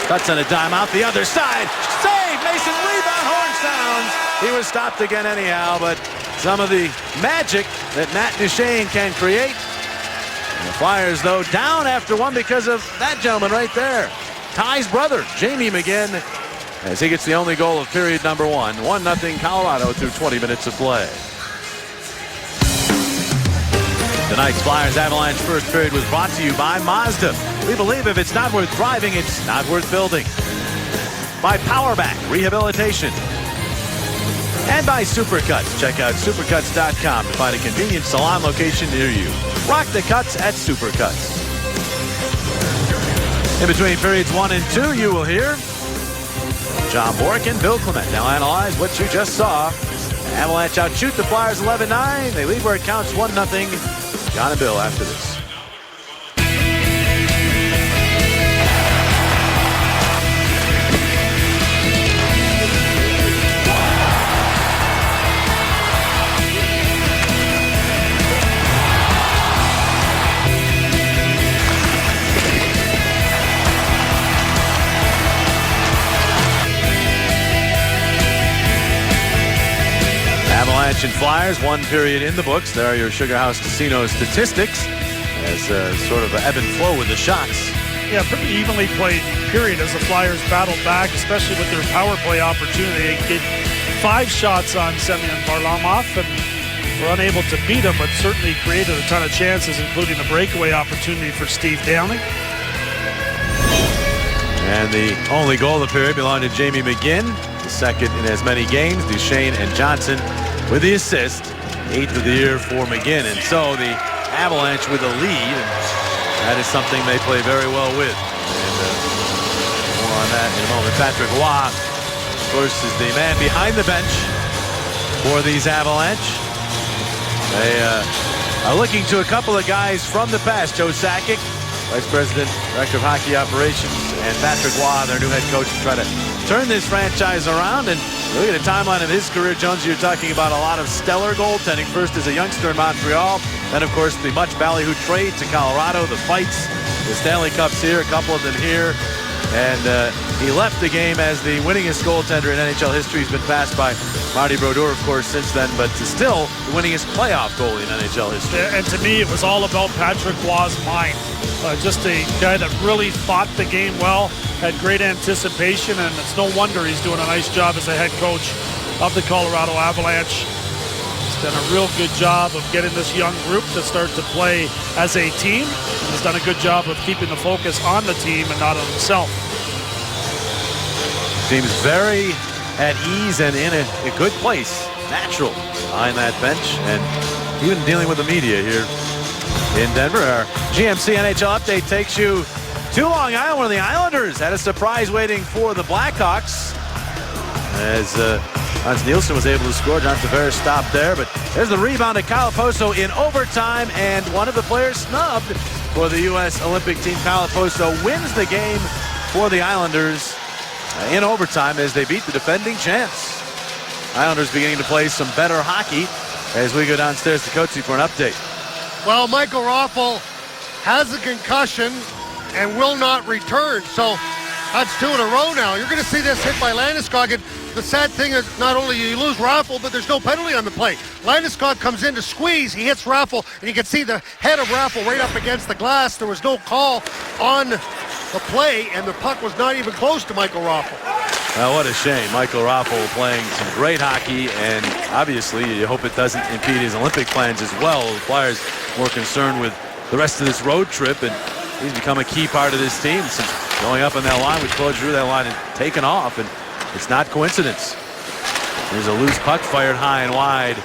Speaker 1: Cuts on a dime out the other side. Save! Mason rebound. Horn sounds. He was stopped again anyhow, but some of the magic that Matt Duchesne can create. And the Flyers, though, down after one because of that gentleman right there. Ty's brother, Jamie McGinn, as he gets the only goal of period number one. 1-0 Colorado through 20 minutes of play. Tonight's Flyers Avalanche first period was brought to you by Mazda. We believe if it's not worth driving, it's not worth building. By Powerback Rehabilitation. And by Supercuts. Check out supercuts.com to find a convenient salon location near you. Rock the cuts at Supercuts. In between periods 1 and 2, you will hear John Bork and Bill Clement. Now analyze what you just saw. Avalanche outshoot the Flyers 11-9. They lead where it counts 1-0. John and Bill after this. Avalanche and Flyers, one period in the books. There are your Sugar House Casino statistics as sort of an ebb and flow with the shots.
Speaker 2: Yeah, pretty evenly played period as the Flyers battled back, especially with their power play opportunity. They get 5 shots on Semyon Varlamov and were unable to beat him, but certainly created a ton of chances, including a breakaway opportunity for Steve Downing.
Speaker 1: And the only goal of the period belonged to Jamie McGinn, the second in as many games. Duchesne and Johnson with the assist, 8th of the year for McGinn. And so the Avalanche with a lead, and that is something they play very well with. And more on that in a moment. Patrick Roy, of course, is the man behind the bench for these Avalanche. They are looking to a couple of guys from the past. Joe Sakic, Vice President, Director of Hockey Operations, and Patrick Roy, their new head coach, to try to turn this franchise around. And look at the timeline of his career, Jones. You're talking about a lot of stellar goaltending. First as a youngster in Montreal, then of course the much ballyhooed trade to Colorado, the fights, the Stanley Cups here, a couple of them here. And he left the game as the winningest goaltender in NHL history. He's been passed by Marty Brodeur, of course, since then, but still the winningest playoff goalie in NHL history.
Speaker 2: And to me, it was all about Patrick Roy's mind. Just a guy that really fought the game well, had great anticipation, and it's no wonder he's doing a nice job as a head coach of the Colorado Avalanche. He's done a real good job of getting this young group to start to play as a team, and has done a good job of keeping the focus on the team and not on himself.
Speaker 1: Seems very at ease and in a good place, natural behind that bench, and even dealing with the media here in Denver. Our GMC NHL update takes you to Long Island, where the Islanders had a surprise waiting for the Blackhawks. As Hans Nielsen was able to score, John Tavares stopped there, but there's the rebound to Kyle Poso in overtime, and one of the players snubbed for the U.S. Olympic team. Kyle Poso wins the game for the Islanders in overtime as they beat the defending champs. Islanders beginning to play some better hockey as we go downstairs to Coatsy for an update.
Speaker 3: Well, Michael Raffl has a concussion and will not return. So that's 2 in a row now. You're going to see this hit by Landeskog. And the sad thing is not only you lose Raffl, but there's no penalty on the play. Landeskog comes in to squeeze. He hits Raffl, and you can see the head of Raffl right up against the glass. There was no call on the play, and the puck was not even close to Michael Raffl.
Speaker 1: Well, what a shame. Michael Raffl playing some great hockey, and obviously you hope it doesn't impede his Olympic plans as well. The Flyers more concerned with the rest of this road trip, and he's become a key part of this team since going up on that line with Claude Giroux. That line has taken off, and it's not coincidence. There's a loose puck fired high and wide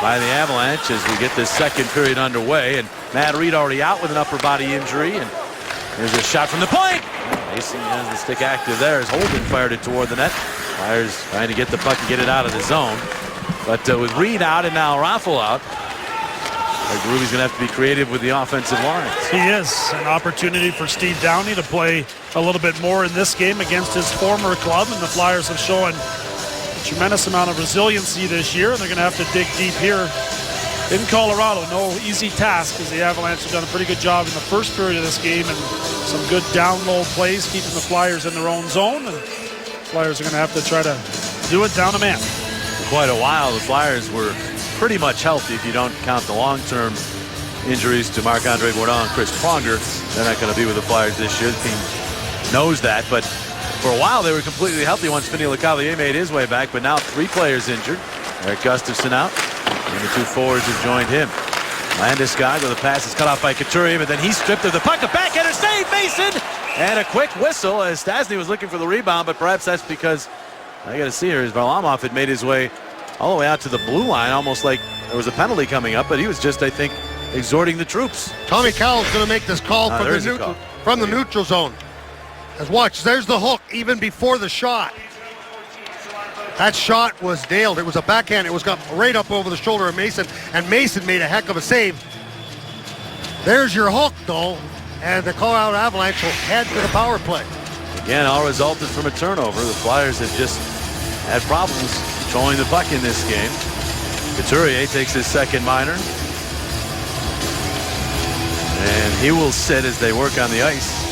Speaker 1: by the Avalanche as we get this second period underway, and Matt Reed already out with an upper body injury, and there's a shot from the point. Mason has the stick active there as Holden fired it toward the net. Flyers trying to get the puck and get it out of the zone. But with Reed out and now Raffl out, Ruby's going to have to be creative with the offensive lines.
Speaker 2: He is. An opportunity for Steve Downey to play a little bit more in this game against his former club, and the Flyers have shown a tremendous amount of resiliency this year, and they're going to have to dig deep here in Colorado. No easy task, as the Avalanche have done a pretty good job in the first period of this game, and some good down-low plays keeping the Flyers in their own zone, and the Flyers are going to have to try to do it down a man.
Speaker 1: For quite a while, the Flyers were pretty much healthy if you don't count the long-term injuries to Marc-Andre Bourdon and Chris Pronger. They're not going to be with the Flyers this year. The team knows that, but for a while they were completely healthy once Vinny Lecavalier made his way back, but now 3 players injured. Erik Gustafsson out, and the 2 forwards have joined him. Landeskog with a pass is cut off by Couturier, but then he's stripped of the puck. A backhander save, Mason! And a quick whistle as Stastny was looking for the rebound, but perhaps that's because, I got to see here, as Varlamov had made his way all the way out to the blue line, almost like there was a penalty coming up, but he was just, I think, exhorting the troops.
Speaker 3: Tommy Cowell's going to make this call from the neutral zone. As watch, there's the hook even before the shot. That shot was nailed. It was a backhand. It was got right up over the shoulder of Mason, and Mason made a heck of a save. There's your hook, though, and the Colorado Avalanche will head to the power play.
Speaker 1: Again, all resulted from a turnover. The Flyers have just had problems controlling the puck in this game. Couturier takes his second minor, and he will sit as they work on the ice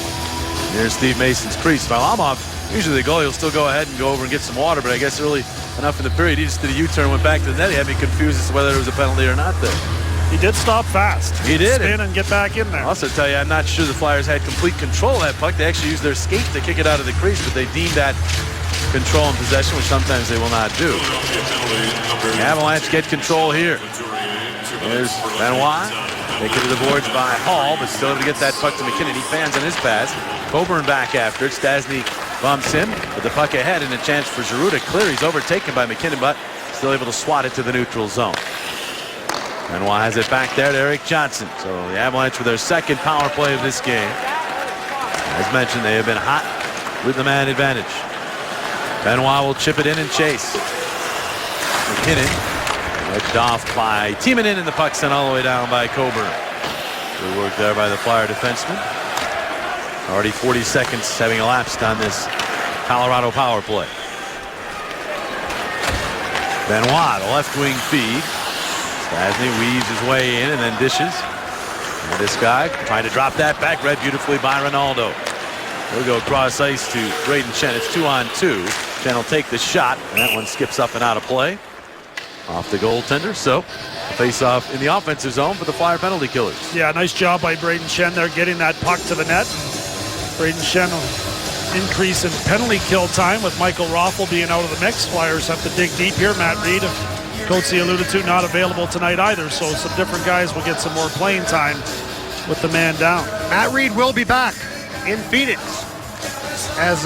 Speaker 1: near Steve Mason's crease. Varlamov, usually the goalie will still go ahead and go over and get some water, but I guess early enough in the period, he just did a U-turn, went back to the net. He had me confused as to whether it was a penalty or not there.
Speaker 2: He did stop fast.
Speaker 1: He did.
Speaker 2: Spin and get back in there.
Speaker 1: I'll also tell you, I'm not sure the Flyers had complete control of that puck. They actually used their skate to kick it out of the crease, but they deemed that control and possession, which sometimes they will not do. The Avalanche get control here. There's Benoit. Taken to the boards by Hall, but still able to get that puck to McKinnon. He fans on his pass. Coburn back after it. Stastny bumps him with the puck ahead and a chance for Giroux to clear. He's overtaken by McKinnon, but still able to swat it to the neutral zone. Benoit has it back there to Erik Johnson. So the Avalanche with their second power play of this game. As mentioned, they have been hot with the man advantage. Benoit will chip it in and chase. McKinnon edged off by Timonen, and the puck sent all the way down by Coburn. Good work there by the Flyer defenseman. Already 40 seconds having elapsed on this Colorado power play. Benoit, the left wing feed. Stastny weaves his way in and then dishes. And this guy trying to drop that back, read beautifully by Ronaldo. We'll go cross ice to Brayden Schenn. It's 2-on-2. Schenn will take the shot, and that one skips up and out of play. Off the goaltender, so face-off in the offensive zone for the Flyer penalty killers.
Speaker 2: Yeah, nice job by Brayden Schenn there getting that puck to the net. Brayden Schenn will increase in penalty kill time with Michael Raffl being out of the mix. Flyers have to dig deep here. Matt Reed, Coatsy alluded to, not available tonight either, so some different guys will get some more playing time with the man down.
Speaker 3: Matt Reed will be back in Phoenix as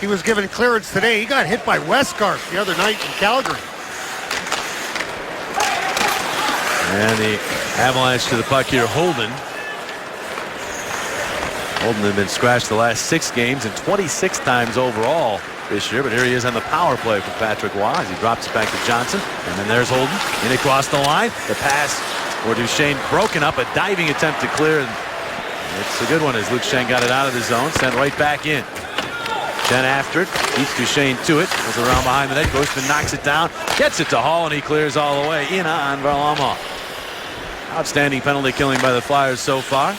Speaker 3: he was given clearance today. He got hit by Westgarth the other night in Calgary.
Speaker 1: And the Avalanche to the puck here, Holden. Holden had been scratched the last 6 games and 26 times overall this year, but here he is on the power play for Patrick Roy as he drops it back to Johnson. And then there's Holden in across the line. The pass for Duchesne broken up, a diving attempt to clear. And it's a good one as Luke Schenn got it out of the zone, sent right back in. Schenn after it, keeps Duchesne to it, goes around behind the net, Ghostman knocks it down, gets it to Hall, and he clears all the way in on Varlamov. Outstanding penalty killing by the Flyers so far.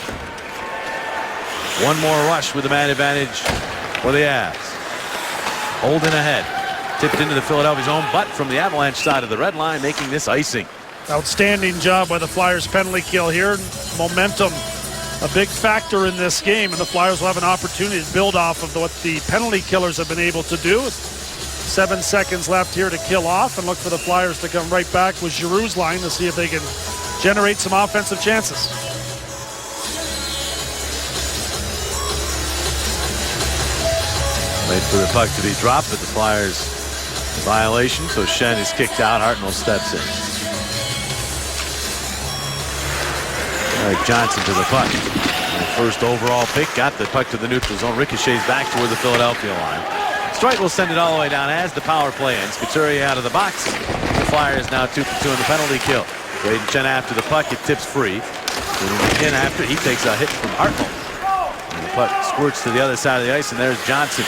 Speaker 1: One more rush with the man advantage for the Avs. Holden ahead. Tipped into the Philadelphia zone, but from the Avalanche side of the red line, making this icing.
Speaker 2: Outstanding job by the Flyers penalty kill here. Momentum a big factor in this game, and the Flyers will have an opportunity to build off of what the penalty killers have been able to do. 7 seconds left here to kill off, and look for the Flyers to come right back with Giroux's line to see if they can generate some offensive chances.
Speaker 1: Wait for the puck to be dropped, but the Flyers violation, so Schenn is kicked out. Hartnell steps in. Eric Johnson to the puck. The first overall pick got the puck to the neutral zone. Ricochets back toward the Philadelphia line. Strike will send it all the way down as the power play ends. Couturier out of the box. The Flyers now 2 for 2 in the penalty kill. Braden Schenn after the puck. It tips free. Again after he takes a hit from Hartnell. And the puck squirts to the other side of the ice, and there's Johnson.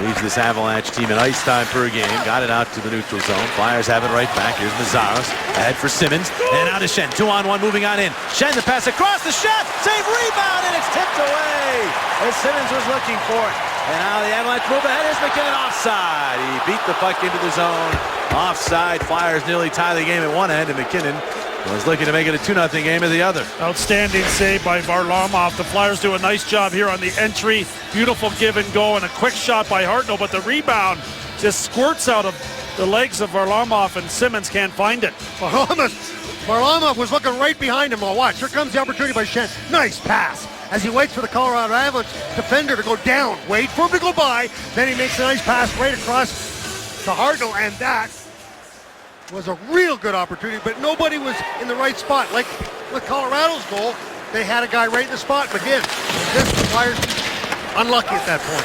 Speaker 1: Leaves this Avalanche team in ice time per game. Got it out to the neutral zone. Flyers have it right back. Here's Mazzaros. Ahead for Simmons. And out to Schenn. 2-on-1 moving on in. Schenn the pass across the shot. Save rebound, and it's tipped away as Simmons was looking for it. And now the Avalanche move ahead. Is MacKinnon offside. He beat the puck into the zone. Offside. Flyers nearly tie the game at one end, and MacKinnon was looking to make it a 2-0 game at the other.
Speaker 2: Outstanding save by Varlamov. The Flyers do a nice job here on the entry. Beautiful give and go and a quick shot by Hartnell, but the rebound just squirts out of the legs of Varlamov, and Simmons can't find it.
Speaker 3: Varlamov was looking right behind him. Well, watch. Here comes the opportunity by Schenn. Nice pass as he waits for the Colorado Avalanche defender to go down. Wait for him to go by. Then he makes a nice pass right across to Hartnell, and that was a real good opportunity, but nobody was in the right spot. Like with Colorado's goal, they had a guy right in the spot, but again, this Flyers unlucky at that point.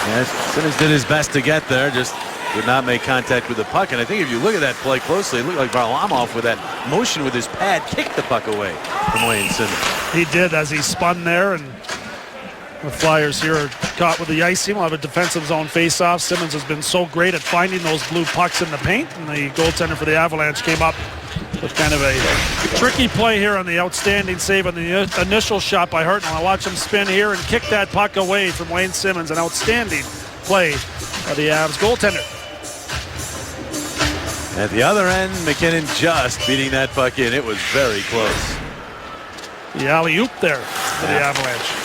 Speaker 1: Yes, Simmons did his best to get there, just did not make contact with the puck. And I think if you look at that play closely, it looked like Varlamov with that motion with his pad kicked the puck away from Wayne Simmons.
Speaker 2: He did as he spun there, and the Flyers here are caught with the icing. We'll have a defensive zone face-off. Simmons has been so great at finding those blue pucks in the paint, and the goaltender for the Avalanche came up with kind of a tricky play here on the outstanding save on the initial shot by Hartnell. I watch him spin here and kick that puck away from Wayne Simmons. An outstanding play by the Avs goaltender.
Speaker 1: At the other end, MacKinnon just beating that puck in. It was very close.
Speaker 2: The alley-oop there for the Avalanche.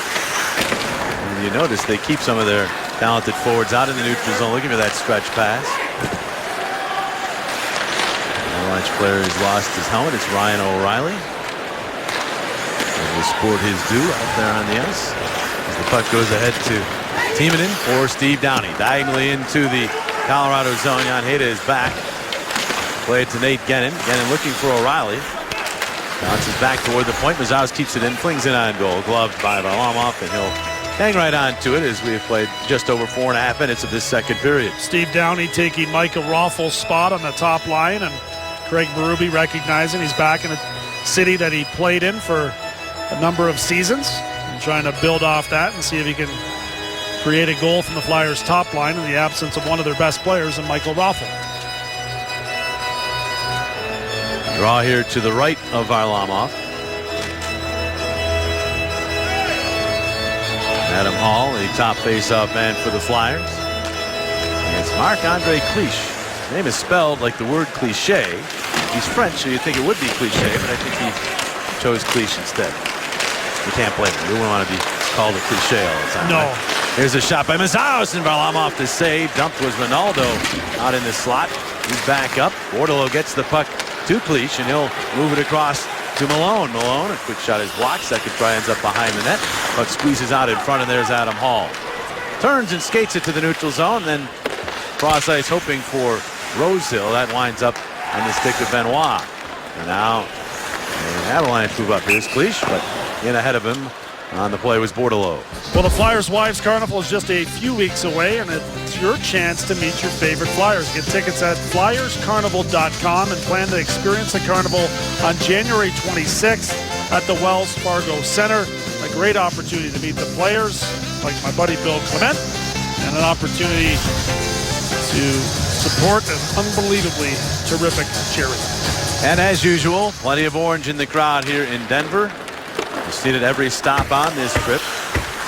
Speaker 1: And you notice they keep some of their talented forwards out in the neutral zone looking for that stretch pass. Avalanche player has lost his helmet. It's Ryan O'Reilly. And will sport his due out there on the ice as the puck goes ahead to Timonen for Steve Downey. Diagonally into the Colorado zone. Jan Heda is back. Play it to Nate Gennon. Gennon looking for O'Reilly. Bounces back toward the point. Mazzaros keeps it in, flings it on goal. Gloved by Varlamov, and he'll hang right on to it as we have played just over 4.5 minutes of this second period.
Speaker 2: Steve Downey taking Micah Raffl's spot on the top line, and Craig Berube recognizing he's back in a city that he played in for a number of seasons and trying to build off that and see if he can create a goal from the Flyers' top line in the absence of one of their best players in Michael Raffl.
Speaker 1: Draw here to the right of Varlamov. Adam Hall, the top face-off man for the Flyers. And it's Marc-Andre Cliche. His name is spelled like the word cliche. He's French, so you'd think it would be cliche, but I think he chose Cliche instead. You can't blame him. You wouldn't want to be called a cliche all the time.
Speaker 2: No.
Speaker 1: Right? Here's a shot by Mazzaros, and Varlamov to save. Dumped was Ronaldo out in the slot. He's back up. Bordeleau gets the puck to Cliche, and he'll move it across to Malone. Malone, a quick shot is blocked. Second try ends up behind the net, but squeezes out in front, and there's Adam Hall. Turns and skates it to the neutral zone, then cross ice hoping for Rosehill. That winds up on the stick of Benoit. And now an Avalanche move up. Here's Cliche, but in ahead of him on the play was Bordeleau.
Speaker 2: Well, the Flyers Wives Carnival is just a few weeks away, and it's your chance to meet your favorite Flyers. Get tickets at FlyersCarnival.com and plan to experience the carnival on January 26th at the Wells Fargo Center. A great opportunity to meet the players, like my buddy Bill Clement, and an opportunity to support an unbelievably terrific charity.
Speaker 1: And as usual, plenty of orange in the crowd here in Denver. You've seen it every stop on this trip,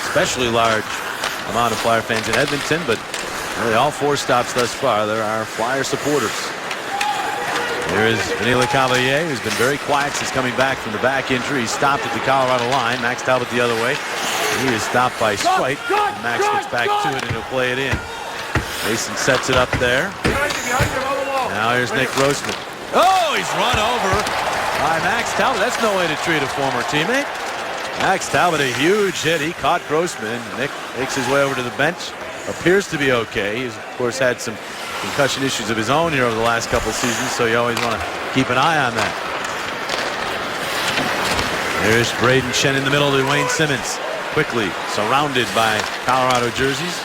Speaker 1: especially large amount of Flyer fans in Edmonton, but really all 4 stops thus far, there are Flyer supporters. Here is Vinny Lecavalier, who's been very quiet since coming back from the back injury. He stopped at the Colorado line. Max Talbot the other way. He is stopped by Streit. Max gets back to it and he'll play it in. Mason sets it up there. Now here's Nick Grossman. Oh, he's run over by Max Talbot. That's no way to treat a former teammate. Max Talbot, a huge hit. He caught Grossman. Nick makes his way over to the bench. Appears to be okay. He's, of course, had some concussion issues of his own here over the last couple of seasons, so you always want to keep an eye on that. There's Braden Shen in the middle to Wayne Simmons. Quickly surrounded by Colorado jerseys.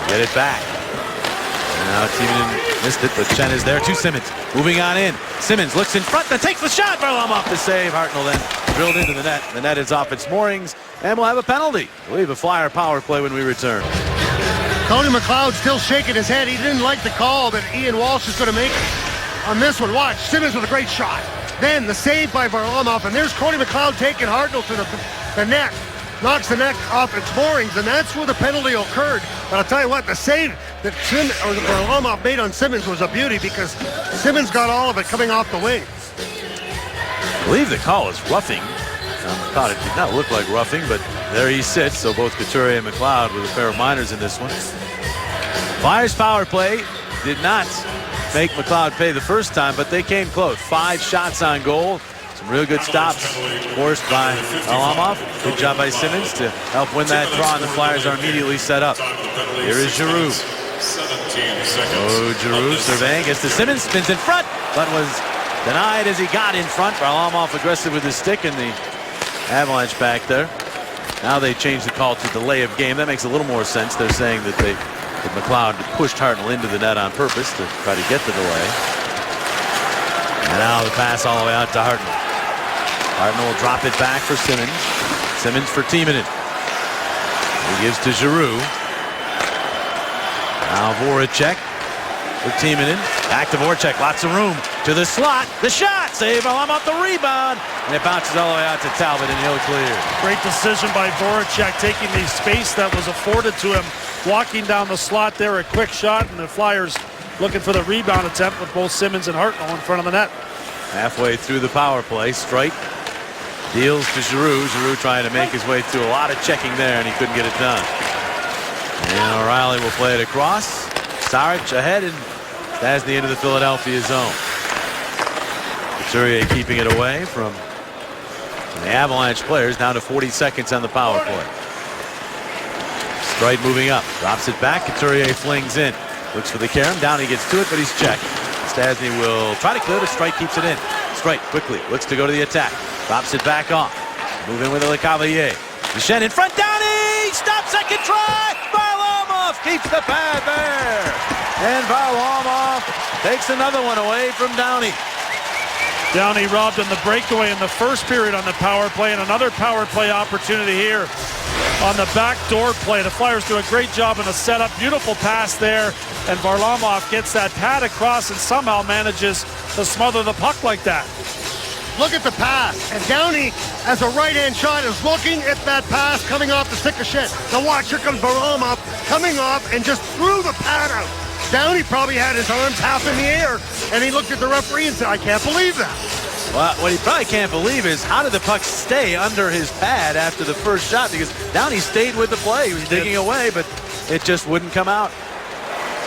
Speaker 1: Get it back. And now Timonen missed it, but Shen is there to Simmons. Moving on in. Simmons looks in front, then takes the shot. Varlamov to save. Hartnell then drilled into the net. The net is off its moorings, and we'll have a penalty. We'll leave a Flyer power play when we return.
Speaker 3: Tony McLeod still shaking his head. He didn't like the call that Ian Walsh is going to make on this one. Watch, Simmons with a great shot. Then the save by Varlamov, and there's Cody McLeod taking Hartnell to the net. Knocks the net off its moorings, and that's where the penalty occurred. But I'll tell you what, the save that Varlamov made on Simmons was a beauty because Simmons got all of it coming off the wing.
Speaker 1: I believe the call is roughing. McLeod, it did not look like roughing, but there he sits. So both Couturier and McLeod with a pair of minors in this one. Flyers power play did not make McLeod pay the first time, but they came close. 5 shots on goal. Some real good stops forced by Varlamov. Good job by Simmons to help win that draw, and the Flyers are immediately set up. Here is Giroux. Oh, Giroux surveying. Gets to Simmons. Spins in front, but was denied as he got in front. Varlamov aggressive with his stick, and the Avalanche back there. Now they changed the call to delay of game. That makes a little more sense. They're saying that McLeod pushed Hartnell into the net on purpose to try to get the delay. And now the pass all the way out to Hartnell. Hartnell will drop it back for Simmons. Simmons for Timonen. He gives to Giroux. Now Voracek for Timonen. Back to Voracek. Lots of room to the slot. The shot. Save. Varlamov the rebound. And it bounces all the way out to Talbot, and he'll clear.
Speaker 2: Great decision by Voracek, taking the space that was afforded to him, walking down the slot there, a quick shot, and the Flyers looking for the rebound attempt with both Simmons and Hartnell in front of the net.
Speaker 1: Halfway through the power play, Streit deals to Giroux. Giroux trying to make his way through a lot of checking there, and he couldn't get it done. And O'Reilly will play it across. Saric ahead, and that's the end of the Philadelphia zone. Couturier keeping it away from the Avalanche players, down to 40 seconds on the power play. Streit moving up, drops it back. Couturier flings in, looks for the carom. Down he gets to it, but he's checked. Stastny will try to clear, but Streit keeps it in. Streit quickly looks to go to the attack, drops it back off. Move in with Lecavalier. Duchesne in front. Downey stops, second try. Varlamov keeps the pad there, and Varlamov takes another one away from Downey.
Speaker 2: Downey robbed on the breakaway in the first period on the power play, and another power play opportunity here on the backdoor play. The Flyers do a great job in the setup. Beautiful pass there, and Varlamov gets that pad across and somehow manages to smother the puck like that.
Speaker 3: Look at the pass, and Downey, as a right-hand shot, is looking at that pass coming off the stick of Shen. Now watch, here comes Varlamov coming off and just threw the pad out. Downey probably had his arms half in the air, and he looked at the referee and said, I can't believe that.
Speaker 1: Well, what he probably can't believe is how did the puck stay under his pad after the first shot, because Downey stayed with the play. He was digging away, but it just wouldn't come out.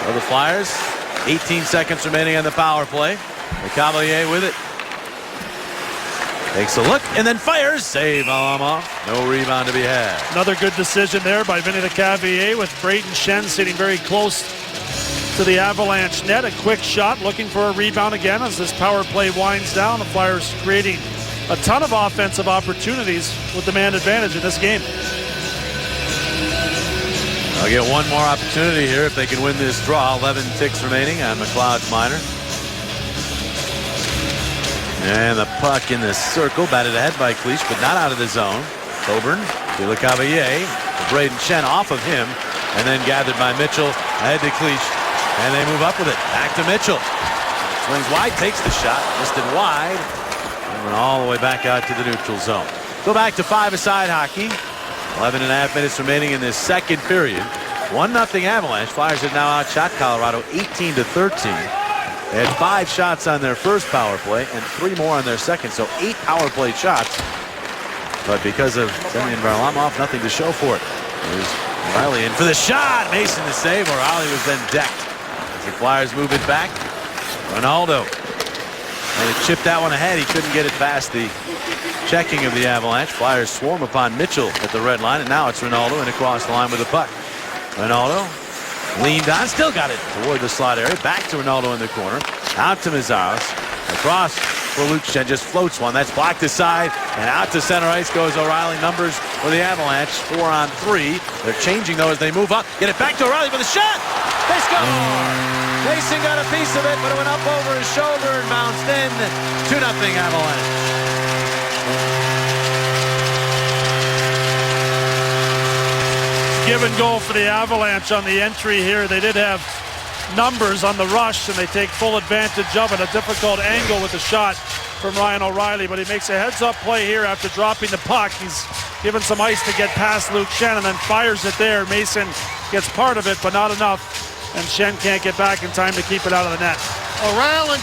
Speaker 1: So the Flyers, 18 seconds remaining on the power play. Lecavalier with it. Takes a look and then fires. Save Varlamov. No rebound to be had.
Speaker 2: Another good decision there by Vinny Lecavalier, with Braden Shen sitting very close to the Avalanche net. A quick shot, looking for a rebound again as this power play winds down. The Flyers creating a ton of offensive opportunities with the man advantage in this game.
Speaker 1: I'll get one more opportunity here if they can win this draw. 11 ticks remaining on McLeod's minor. And the puck in the circle, batted ahead by Cleach, but not out of the zone. Coburn to Lecavalier. Braden Shen off of him, and then gathered by Mitchell ahead to Cleach. And they move up with it. Back to Mitchell. Swings wide, takes the shot, missed it wide, and went all the way back out to the neutral zone. Go back to 5-a-side hockey. 11.5 minutes remaining in this second period. 1-0 Avalanche. Flyers have now outshot Colorado 18-13. They had 5 shots on their first power play and 3 more on their second, so 8 power play shots. But because of Semyon Varlamov, nothing to show for it. There's O'Reilly in for the shot. Mason the save. O'Reilly was then decked. As the Flyers move it back, Ronaldo. And it chipped that one ahead. He couldn't get it past the checking of the Avalanche. Flyers swarm upon Mitchell at the red line, and now it's Ronaldo and across the line with the puck. Ronaldo leaned on, still got it toward the slot area. Back to Ronaldo in the corner. Out to Meszaros. Across for Luke Schenn. Just floats one. That's blocked aside. And out to center ice goes O'Reilly. Numbers for the Avalanche. 4 on 3. They're changing though as they move up. Get it back to O'Reilly for the shot. They score! Mason got a piece of it, but it went up over his shoulder and bounced in. 2-0 Avalanche.
Speaker 2: Give and go for the Avalanche on the entry here. They did have numbers on the rush, and they take full advantage of it. A difficult angle with the shot from Ryan O'Reilly, but he makes a heads-up play here after dropping the puck. He's given some ice to get past Luke Schenn and then fires it there. Mason gets part of it, but not enough, and Schenn can't get back in time to keep it out of the net.
Speaker 3: O'Reilly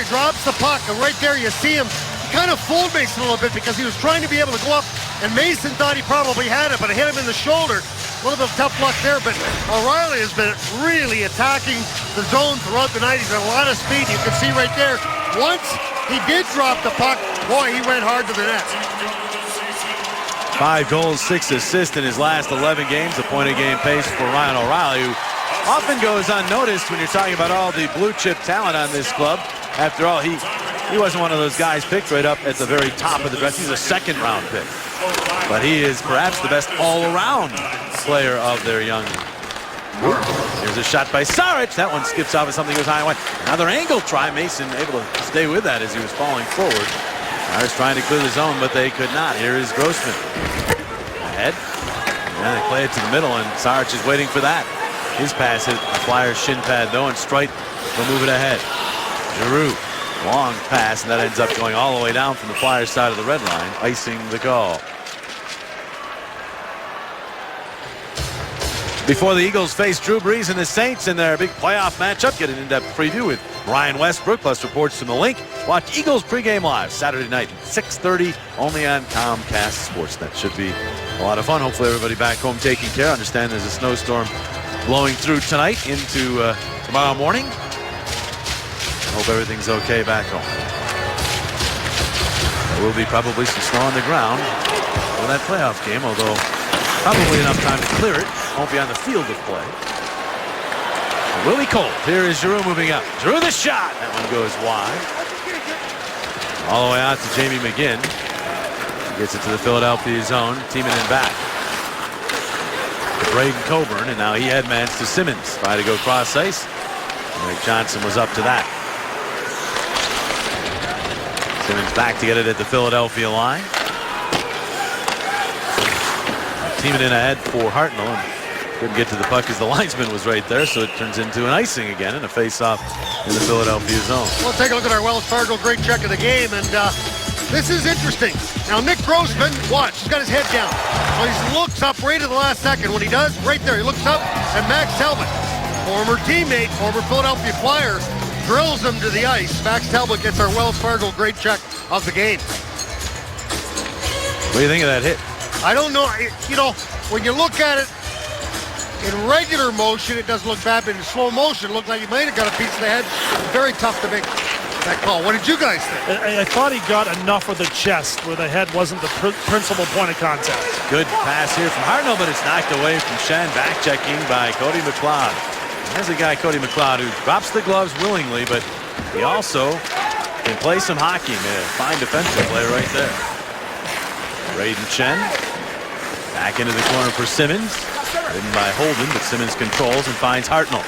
Speaker 3: drops the puck, and right there you see him. He kind of fooled Mason a little bit because he was trying to be able to go up, and Mason thought he probably had it, but it hit him in the shoulder. A little bit of tough luck there, but O'Reilly has been really attacking the zone throughout the night. He's got a lot of speed. You can see right there, once he did drop the puck, boy, he went hard to the net.
Speaker 1: 5 goals, 6 assists in his last 11 games. A point-a-game pace for Ryan O'Reilly, who often goes unnoticed when you're talking about all the blue-chip talent on this club. After all, he wasn't one of those guys picked right up at the very top of the draft. He's a second-round pick. But he is perhaps the best all-around player of their young group. Here's a shot by Saric. That one skips off as something goes high and wide. Another angle try. Mason able to stay with that as he was falling forward. Flyers trying to clear the zone, but they could not. Here is Grossman. Ahead. And they play it to the middle, and Saric is waiting for that. His pass hit the Flyers' shin pad, though, and Streit will move it ahead. Giroux. Long pass, and that ends up going all the way down from the Flyers' side of the red line, icing the call. Before the Eagles face Drew Brees and the Saints in their big playoff matchup, get an in-depth preview with Ryan Westbrook, plus reports from the link. Watch Eagles pregame live Saturday night at 6:30, only on Comcast Sportsnet. Should be a lot of fun. Hopefully everybody back home taking care. I understand there's a snowstorm blowing through tonight into tomorrow morning. Hope everything's okay back home. There will be probably some snow on the ground for that playoff game, although probably enough time to clear it. Won't be on the field of play. Willie Cole. Here is Giroux moving up. Giroux the shot. That one goes wide. All the way out to Jamie McGinn. Gets it to the Philadelphia zone. Teaming in back. Braden Coburn, and now he headmans to Simmons. Try to go cross ice. Eric Johnson was up to that. Simmons back to get it at the Philadelphia line. Teaming in ahead for Hartnell, and couldn't get to the puck as the linesman was right there, so it turns into an icing again and a face-off in the Philadelphia zone.
Speaker 3: Well, take a look at our Wells Fargo great check of the game, and this is interesting. Now, Nick Grossman, watch, he's got his head down. So he looks up right at the last second. When he does, right there, he looks up, and Max Talbot, former teammate, former Philadelphia Flyer, drills him to the ice. Max Talbot gets our Wells Fargo great check of the game.
Speaker 1: What do you think of that hit?
Speaker 3: I don't know. You know, when you look at it in regular motion, it doesn't look bad, but in slow motion, it looked like he might have got a piece of the head. Very tough to make that call. What did you guys think?
Speaker 2: I thought he got enough of the chest where the head wasn't the principal point of contact.
Speaker 1: Good pass here from Hartnell, but it's knocked away from Schenn. Back checking by Cody McLeod. There's a guy, Cody McLeod, who drops the gloves willingly, but he also can play some hockey. Man, fine defensive play right there. Braden Schenn back into the corner for Simmons. Ridden by Holden, but Simmons controls and finds Hartnell.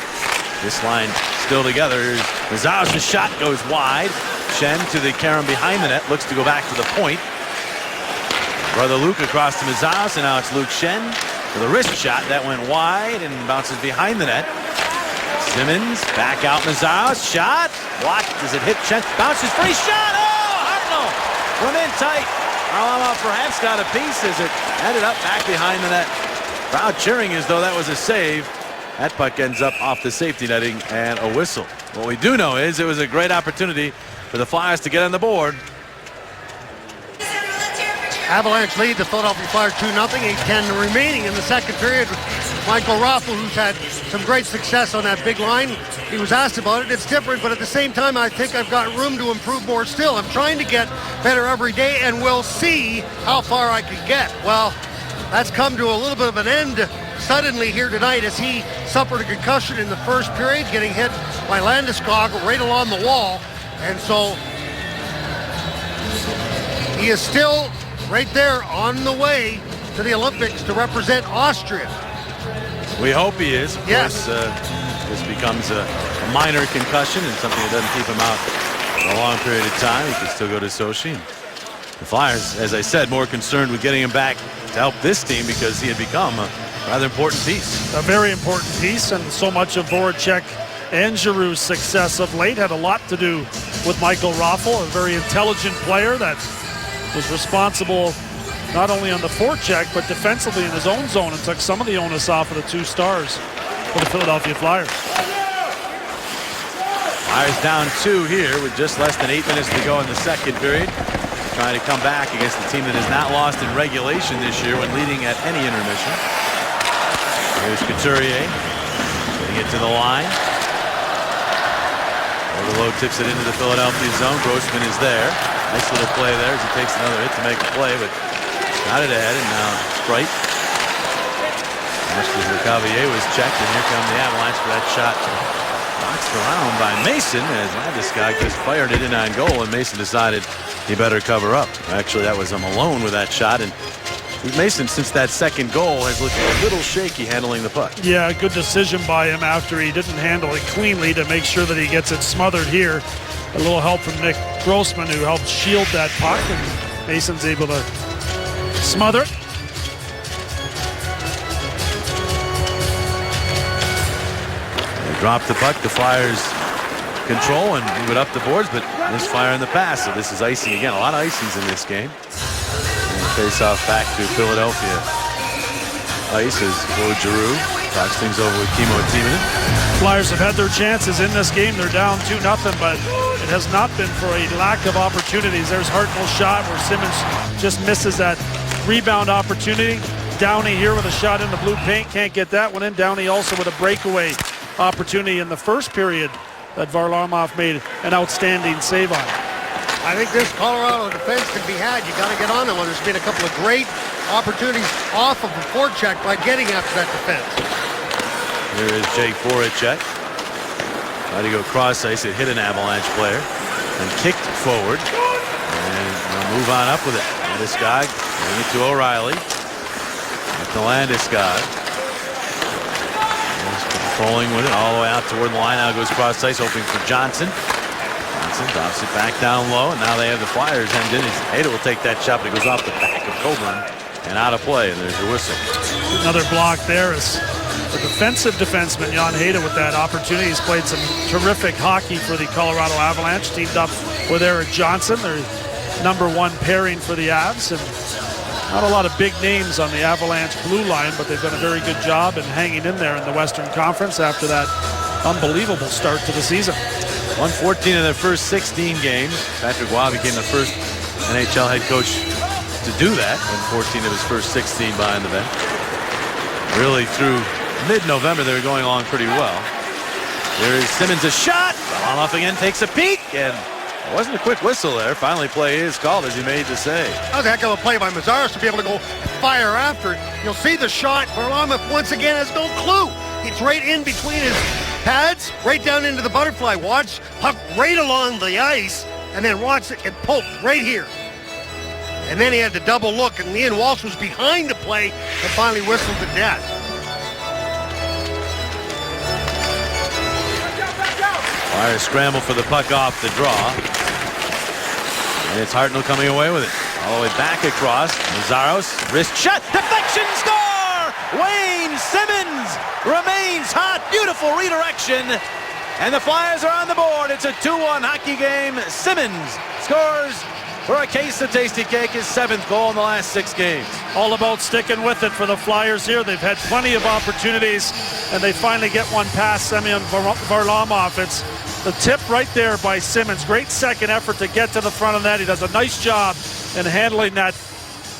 Speaker 1: This line still together. Meszaros' shot goes wide. Schenn to the carom behind the net. Looks to go back to the point. Brother Luke across to Meszaros, and now it's Luke Schenn with a wrist shot. That went wide and bounces behind the net. Simmons back out. Meszaros shot blocked. Does it hit Schenn? Bounces free shot. Oh, Hartnell from in tight. Varlamov perhaps got a piece as it ended up back behind the net. Crowd cheering as though that was a save. That puck ends up off the safety netting and a whistle. What we do know is it was a great opportunity for the Flyers to get on the board.
Speaker 3: Avalanche lead the Philadelphia Flyers 2-0. 8:10 remaining in the second period. Michael Raffl, who's had some great success on that big line, he was asked about it. It's different, but at the same time, I think I've got room to improve more still. I'm trying to get better every day, and we'll see how far I can get. Well, that's come to a little bit of an end suddenly here tonight as he suffered a concussion in the first period, getting hit by Landeskog right along the wall. And so he is still right there on the way to the Olympics to represent Austria.
Speaker 1: We hope he is. Of
Speaker 3: Yes.
Speaker 1: course, this becomes a minor concussion and something that doesn't keep him out for a long period of time. He can still go to Sochi. The Flyers, as I said, more concerned with getting him back to help this team because he had become a rather important piece.
Speaker 2: A very important piece, and so much of Voracek and Giroux's success of late had a lot to do with Michael Raffl, a very intelligent player that was responsible not only on the forecheck but defensively in his own zone and took some of the onus off of the two stars for the Philadelphia Flyers.
Speaker 1: Flyers down 2 here with just less than 8 minutes to go in the second period. Trying to come back against a team that has not lost in regulation this year when leading at any intermission. Here's Couturier getting it to the line. Overload tips it into the Philadelphia zone. Grossman is there. Nice little play there as he takes another hit to make a play, but got it ahead, and now Sprite. After Lecavalier was checked, and here come the Avalanche for that shot. Boxed around by Mason as Landeskog just fired it in on goal, and Mason decided he better cover up. Actually, that was a Malone with that shot, and Mason, since that second goal, has looked a little shaky handling the puck.
Speaker 2: Yeah, a good decision by him after he didn't handle it cleanly to make sure that he gets it smothered here. A little help from Nick Grossman, who helped shield that puck, and Mason's able to smother it.
Speaker 1: They drop the puck. The Flyers control and move it up the boards, but misfire in the pass. So this is icing again. A lot of icings in this game. And face off back to Philadelphia. Ice as Claude Giroux talks things over with Kimmo Timonen.
Speaker 2: Flyers have had their chances in this game. They're down 2-0, but it has not been for a lack of opportunities. There's Hartnell's shot where Simmons just misses that rebound opportunity. Downey here with a shot in the blue paint. Can't get that one in. Downey also with a breakaway opportunity in the first period that Varlamov made an outstanding save on.
Speaker 3: I think this Colorado defense can be had. You got to get on them. There's been a couple of great opportunities off of the forecheck by getting after that defense.
Speaker 1: Here is Jake Voracek. Tried to go cross ice. It hit an Avalanche player and kicked forward. And they'll move on up with it. Landeskog bring it to O'Reilly. Up to Landeskog. Controlling with it all the way out toward the line. Now goes cross ice, hoping for Johnson. Johnson drops it back down low, and now they have the Flyers hemmed in. Hayda will take that shot, but it goes off the back of Coburn and out of play, and there's your whistle.
Speaker 2: Another block there is the defensive defenseman, Jan Hayda, with that opportunity. He's played some terrific hockey for the Colorado Avalanche, teamed up with Eric Johnson, their #1 pairing for the Avs. And not a lot of big names on the Avalanche blue line, but they've done a very good job in hanging in there in the Western Conference after that unbelievable start to the season.
Speaker 1: Won 14 of their first 16 games. Patrick Roy became the first NHL head coach to do that, won 14 of his first 16 behind the bench. Really through mid-November they were going along pretty well. There is Simmons, a shot. Varlamov again takes a peek, and it wasn't a quick whistle there. Finally play is called as he made the save.
Speaker 3: That was a heck of a play by Mazzaros to be able to go fire after it. You'll see the shot. Varlamov once again has no clue. It's right in between his pads, right down into the butterfly. Watch puck right along the ice, and then watch it get poked right here. And then he had to double look, and Ian Walsh was behind the play and finally whistled to death.
Speaker 1: Flyers scramble for the puck off the draw. And it's Hartnell coming away with it. All the way back across. Mazzaros, wrist shot, deflection, score! Wayne Simmons remains hot. Beautiful redirection. And the Flyers are on the board. It's a 2-1 hockey game. Simmons scores for a case of Tasty Cake, his 7th goal in the last 6 games.
Speaker 2: All about sticking with it for the Flyers here. They've had plenty of opportunities, and they finally get one past Semyon Varlamov. It's the tip right there by Simmonds. Great second effort to get to the front of that. He does a nice job in handling that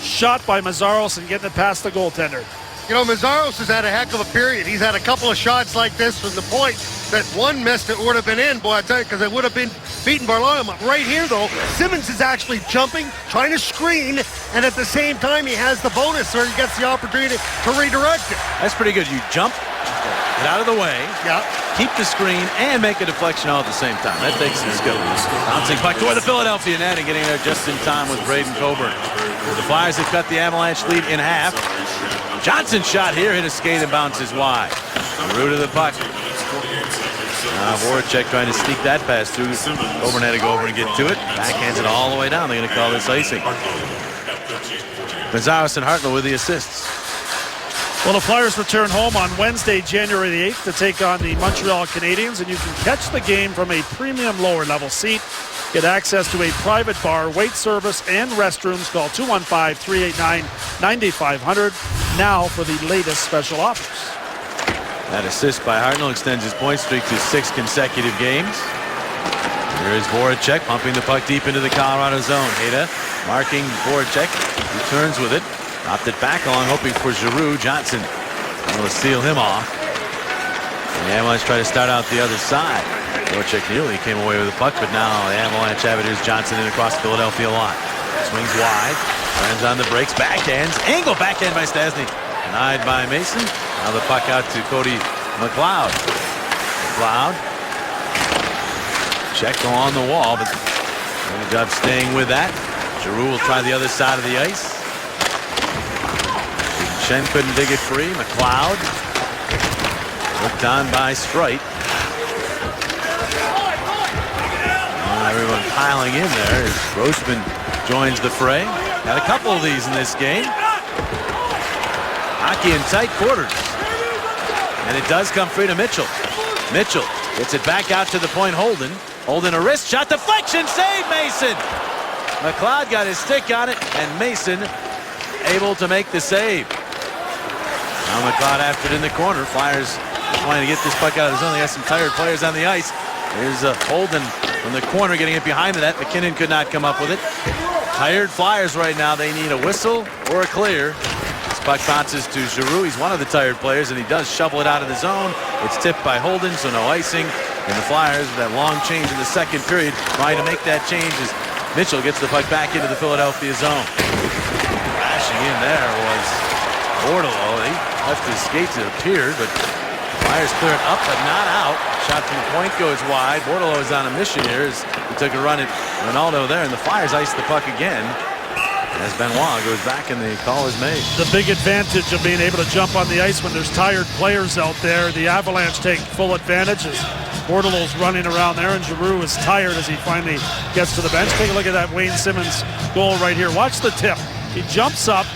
Speaker 2: shot by Meszaros and getting it past the goaltender.
Speaker 3: You know, Meszaros has had a heck of a period. He's had a couple of shots like this from the point that one missed, it would have been in, boy, I tell you, because it would have been beating Varlamov. Right here, though, Simmonds is actually jumping, trying to screen, and at the same time, he has the bonus where he gets the opportunity to redirect it.
Speaker 1: That's pretty good. You jump, get out of the way, keep the screen, and make a deflection all at the same time. That takes some skill. Bouncing puck toward the Philadelphia net and getting there just in time with Braden Coburn. The Flyers have cut the Avalanche lead in half. Johnson's shot here hit a skate and bounces wide. Root of the puck. Now Voracek trying to sneak that pass through. Coburn had to go over and get to it. Backhands it all the way down. They're going to call this icing. Meszaros and Hartnell with the assists.
Speaker 2: Well, the Flyers return home on Wednesday, January the 8th to take on the Montreal Canadiens, and you can catch the game from a premium lower level seat. Get access to a private bar, wait service, and restrooms. Call 215-389-9500 now for the latest special offers.
Speaker 1: That assist by Hartnell extends his point streak to 6 consecutive games. Here is Voracek pumping the puck deep into the Colorado zone. Hayda marking Voracek. Returns with it. Dropped it back along, hoping for Giroux. Johnson able to seal him off. And the Avalanche try to start out the other side. Voracek nearly came away with the puck, but now the Avalanche have it. Here's Johnson in across the Philadelphia line. Swings wide. Turns on the brakes. Backhands. Angle backhand by Stastny. Denied by Mason. Now the puck out to Cody McLeod. McLeod. Check on the wall, but good job staying with that. Giroux will try the other side of the ice. Shen couldn't dig it free. McLeod. Looked on by Strite. Everyone piling in there as Grossman joins the fray. Had a couple of these in this game. Hockey in tight quarters. And it does come free to Mitchell. Mitchell gets it back out to the point. Holden a wrist shot. Deflection. Save Mason. McLeod got his stick on it. And Mason able to make the save. Now McLeod after it in the corner. Flyers trying to get this puck out of the zone. They got some tired players on the ice. Here's Holden from the corner getting it behind the net. McKinnon could not come up with it. Tired Flyers right now. They need a whistle or a clear. This puck bounces to Giroux. He's one of the tired players, and he does shovel it out of the zone. It's tipped by Holden, so no icing. And the Flyers with that long change in the second period trying to make that change as Mitchell gets the puck back into the Philadelphia zone. Crashing in there was Bordeleau. He left his skates, it appeared, but Flyers clear it up but not out. Shot from the point goes wide. Bordeleau is on a mission here as he took a run at Ronaldo there, and the Flyers ice the puck again as Benoit goes back and the call is made.
Speaker 2: The big advantage of being able to jump on the ice when there's tired players out there. The Avalanche take full advantage as Bordeleau's running around there, and Giroux is tired as he finally gets to the bench. Take a look at that Wayne Simmonds goal right here. Watch the tip. He jumps up,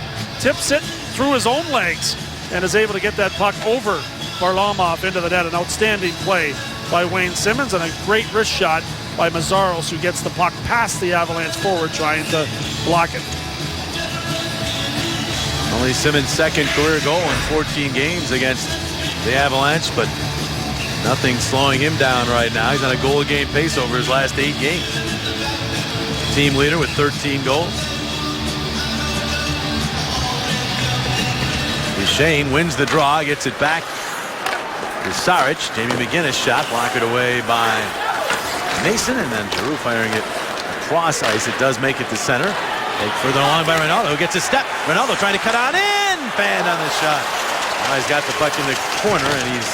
Speaker 2: tips it through his own legs, and is able to get that puck over Varlamov into the net. An outstanding play by Wayne Simmonds and a great wrist shot by Meszaros, who gets the puck past the Avalanche forward trying to block it.
Speaker 1: Only Simmonds' second career goal in 14 games against the Avalanche, but nothing slowing him down right now. He's on a goal a game pace over his last 8 games. Team leader with 13 goals. Duchesne wins the draw, gets it back to Saric. Jamie McGinnis shot, blocked away by Mason, and then Giroux firing it across ice. It does make it to center. Take further along by Ronaldo, who gets a step. Ronaldo trying to cut on in. Banned on the shot. Now he's got the puck in the corner, and he's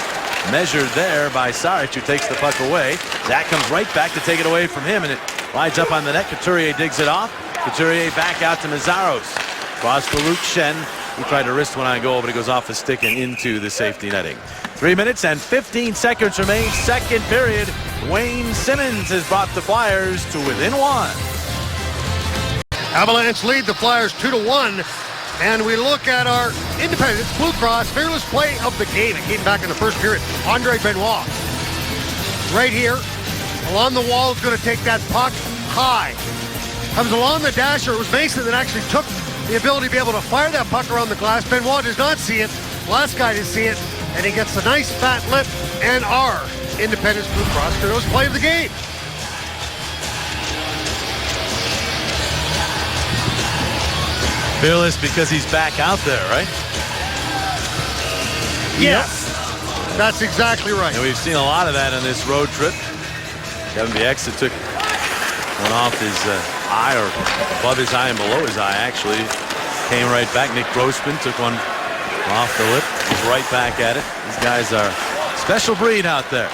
Speaker 1: measured there by Saric, who takes the puck away. Zach comes right back to take it away from him, and it rides up on the net. Couturier digs it off. Couturier back out to Meszaros. Cross for Luke Shen. He tried to wrist one on goal, but it goes off the stick and into the safety netting. 3 minutes and 15 seconds remain. Second period. Wayne Simmonds has brought the Flyers to within 1.
Speaker 3: Avalanche lead the Flyers 2-1. And we look at our Independence Blue Cross fearless play of the game. It came back in the first period. Andre Benoit. Right here. Along the wall is going to take that puck high. I was along the dasher. It was Mason that actually took the ability to be able to fire that puck around the glass. Benoit does not see it. Last guy to see it. And he gets a nice fat lip and R. Independence Blue Cross Heroes play of the game.
Speaker 1: Fearless because he's back out there, right?
Speaker 3: Yes. That's exactly right.
Speaker 1: And we've seen a lot of that on this road trip. Kevin Bieksa took one off his eye, or above his eye and below his eye, actually. Came right back. Nick Grossman took one off the lip. He's right back at it. These guys are special breed out there.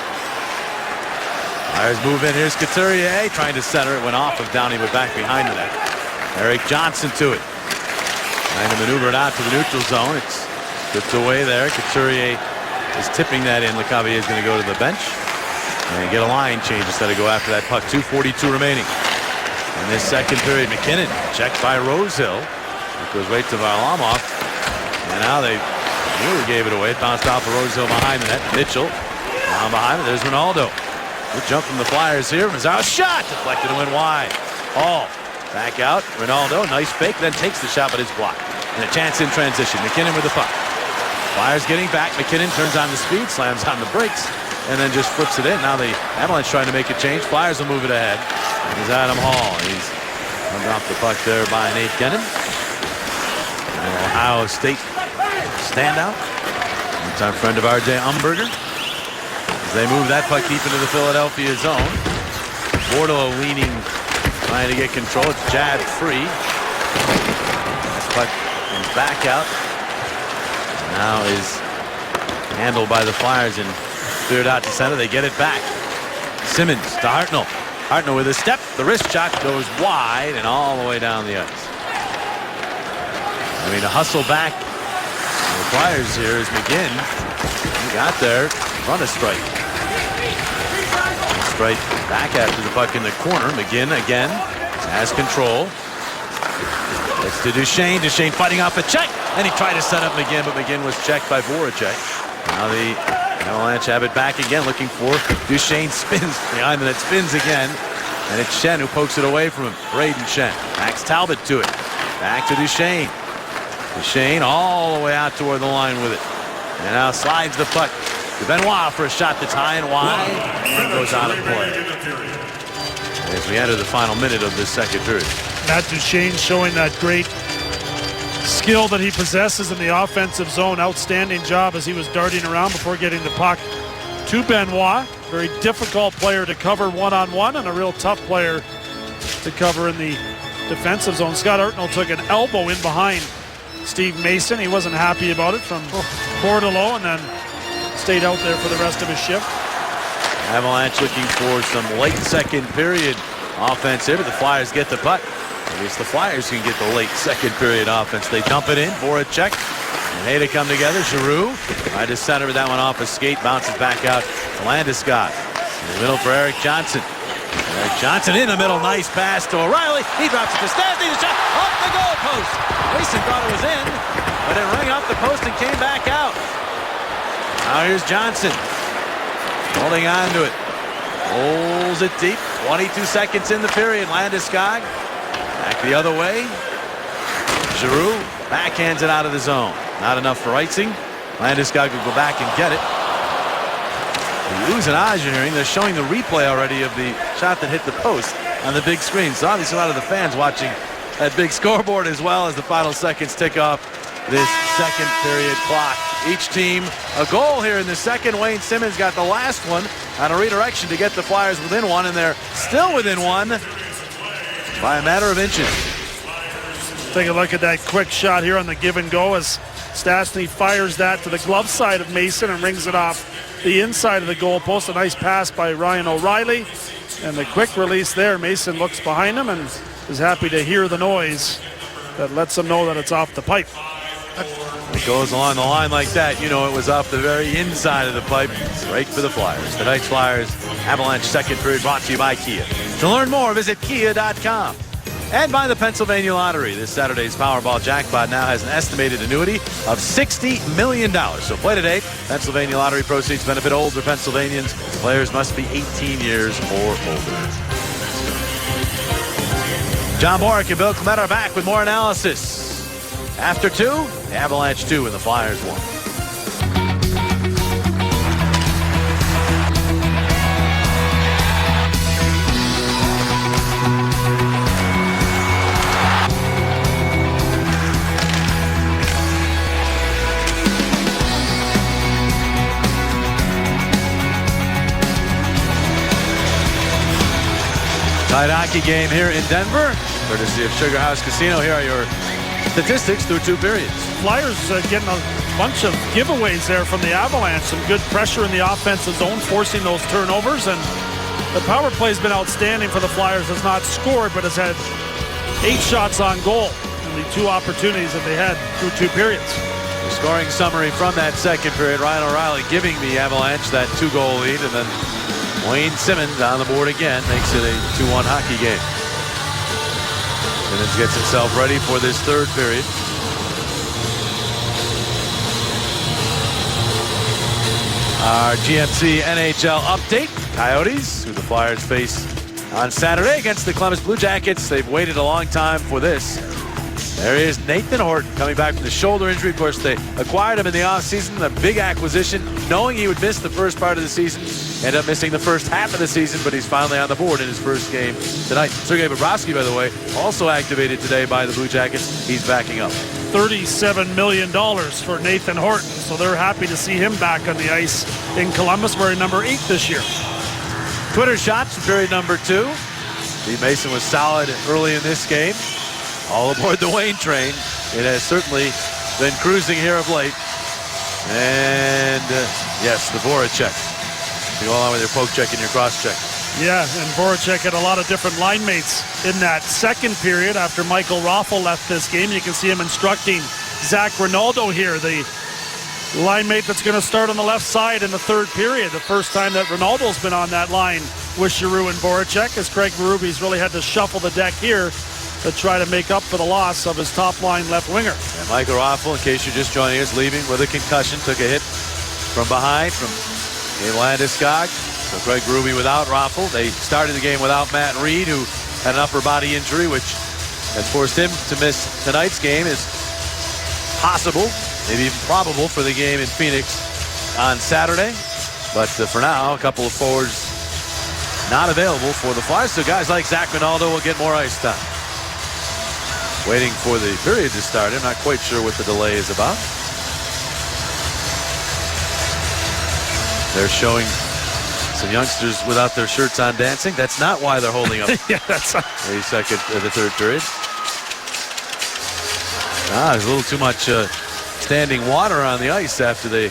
Speaker 1: Flyers move in. Here's Couturier trying to center it. Went off of Downey, but back behind the net. Eric Johnson to it. Trying to maneuver it out to the neutral zone. It's tipped away there. Couturier is tipping that in. LeCavier is going to go to the bench and get a line change instead of go after that puck. 2:42 remaining in this second period. McKinnon checked by Rosehill. It goes right to Varlamov. And now they nearly gave it away. It bounced off of Rosehill behind the net. Mitchell down behind it. There's Ronaldo. Good jump from the Flyers here. Mazar's shot deflected and went wide. Hall back out. Ronaldo, nice fake, then takes the shot, but it's blocked. And a chance in transition. McKinnon with the puck. Flyers getting back. McKinnon turns on the speed, slams on the brakes, and then just flips it in. Now the Avalanche trying to make a change. Flyers will move it ahead. Here's Adam Hall. He's run off the puck there by Nate Gennon. An Ohio State standout. One-time friend of R.J. Umberger. As they move that puck deep into the Philadelphia zone. Bordeaux leaning, trying to get control. It's jabbed free. That puck comes back out. Now is handled by the Flyers and cleared out to center. They get it back. Simmons to Hartnell. Hartnell with a step. The wrist shot goes wide and all the way down the ice. I mean, a hustle back. The Flyers here is McGinn. He got there. Front of Strike. Strike back after the puck in the corner. McGinn again has control. It's to Duchesne. Duchesne fighting off a check. And he tried to set up McGinn, but McGinn was checked by Voracek. Now the Avalanche have it back again, looking for Duchesne. Spins behind the net, spins again. And it's Shen who pokes it away from him. Braden Shen. Max Talbot to it. Back to Duchesne. Duchesne all the way out toward the line with it. And now slides the puck to Benoit for a shot that's high and wide. And goes out of play. As we enter the final minute of this second period.
Speaker 2: Matt Duchesne showing that great skill that he possesses in the offensive zone. Outstanding job as he was darting around before getting the puck to Benoit. Very difficult player to cover one-on-one and a real tough player to cover in the defensive zone. Scott Hartnell took an elbow in behind Steve Mason. He wasn't happy about it from Bordelot and then stayed out there for the rest of his shift.
Speaker 1: Avalanche looking for some late second period offense here, but the Flyers get the puck. At least the Flyers can get the late second period offense. They dump it in. Voracek and Hayda come together. Giroux tried to center, but that one off a skate. Bounces back out to Landeskog. In the middle for Eric Johnson. Eric Johnson in the middle. Nice pass to O'Reilly. He drops it to Stastny. The shot off the goal post. Mason thought it was in, but it rang off the post and came back out. Now here's Johnson. Holding on to it. Holds it deep. 22 seconds in the period. Landeskog. Back the other way. Giroux backhands it out of the zone. Not enough for icing. Landeskog will go back and get it. The oohs and ahs you're hearing, they're showing the replay already of the shot that hit the post on the big screen. So obviously a lot of the fans watching that big scoreboard as well as the final seconds tick off this second period clock. Each team a goal here in the second. Wayne Simmons got the last one on a redirection to get the Flyers within one, and they're still within one by a matter of inches.
Speaker 2: Take a look at that quick shot here on the give and go as Stastny fires that to the glove side of Mason and rings it off the inside of the goal post. A nice pass by Ryan O'Reilly, and the quick release there. Mason looks behind him and is happy to hear the noise that lets him know that it's off the pipe.
Speaker 1: It goes along the line like that. You know it was off the very inside of the pipe. Straight for the Flyers. Tonight's Flyers Avalanche second period brought to you by Kia. To learn more, visit kia.com. And by the Pennsylvania Lottery. This Saturday's Powerball jackpot now has an estimated annuity of $60 million. So play today. Pennsylvania Lottery proceeds benefit older Pennsylvanians. Players must be 18 years or older. John Borek and Bill Clement are back with more analysis. After 2, the Avalanche 2 and the Flyers 1. Tight hockey game here in Denver, courtesy of Sugar House Casino. Here are your statistics through 2 periods.
Speaker 2: Flyers getting a bunch of giveaways there from the Avalanche. Some good pressure in the offensive zone, forcing those turnovers. And the power play has been outstanding for the Flyers. Has not scored, but has had 8 shots on goal in the 2 opportunities that they had through 2 periods.
Speaker 1: The scoring summary from that second period, Ryan O'Reilly giving the Avalanche that 2-goal lead, and then Wayne Simmonds on the board again, makes it a 2-1 hockey game. Simmonds gets himself ready for this 3rd period. Our GMC NHL update. Coyotes, who the Flyers face on Saturday against the Columbus Blue Jackets. They've waited a long time for this. There is Nathan Horton coming back from the shoulder injury. Of course, they acquired him in the offseason, a big acquisition, knowing he would miss the first part of the season. Ended up missing the first half of the season, but he's finally on the board in his first game tonight. Sergei Bobrovsky, by the way, also activated today by the Blue Jackets. He's backing up.
Speaker 2: $37 million for Nathan Horton, so they're happy to see him back on the ice in Columbus, wearing number 8 this year.
Speaker 1: Twitter shots in period number 2. Steve Mason was solid early in this game. All aboard the Wayne train. It has certainly been cruising here of late. And yes, the Voracek. You go along with your poke check and your cross check.
Speaker 2: Yeah, and Voracek had a lot of different line mates in that second period after Michael Raffl left this game. You can see him instructing Zach Rinaldo here, the line mate that's going to start on the left side in the 3rd period. The first time that Rinaldo's been on that line with Giroux and Voracek, as Craig Berube's really had to shuffle the deck here to try to make up for the loss of his top-line left winger.
Speaker 1: And Michael Raffl, in case you're just joining us, leaving with a concussion, took a hit from behind from Gabe Landeskog. So Craig Berube without Raffl. They started the game without Matt Reed, who had an upper body injury, which has forced him to miss tonight's game. Is possible, maybe even probable, for the game in Phoenix on Saturday. But for now, a couple of forwards not available for the Flyers. So guys like Zach Rinaldo will get more ice time. Waiting for the period to start. I'm not quite sure what the delay is about. They're showing some youngsters without their shirts on dancing. That's not why they're holding up.
Speaker 2: Yeah, that's
Speaker 1: the 3rd period. There's a little too much standing water on the ice after they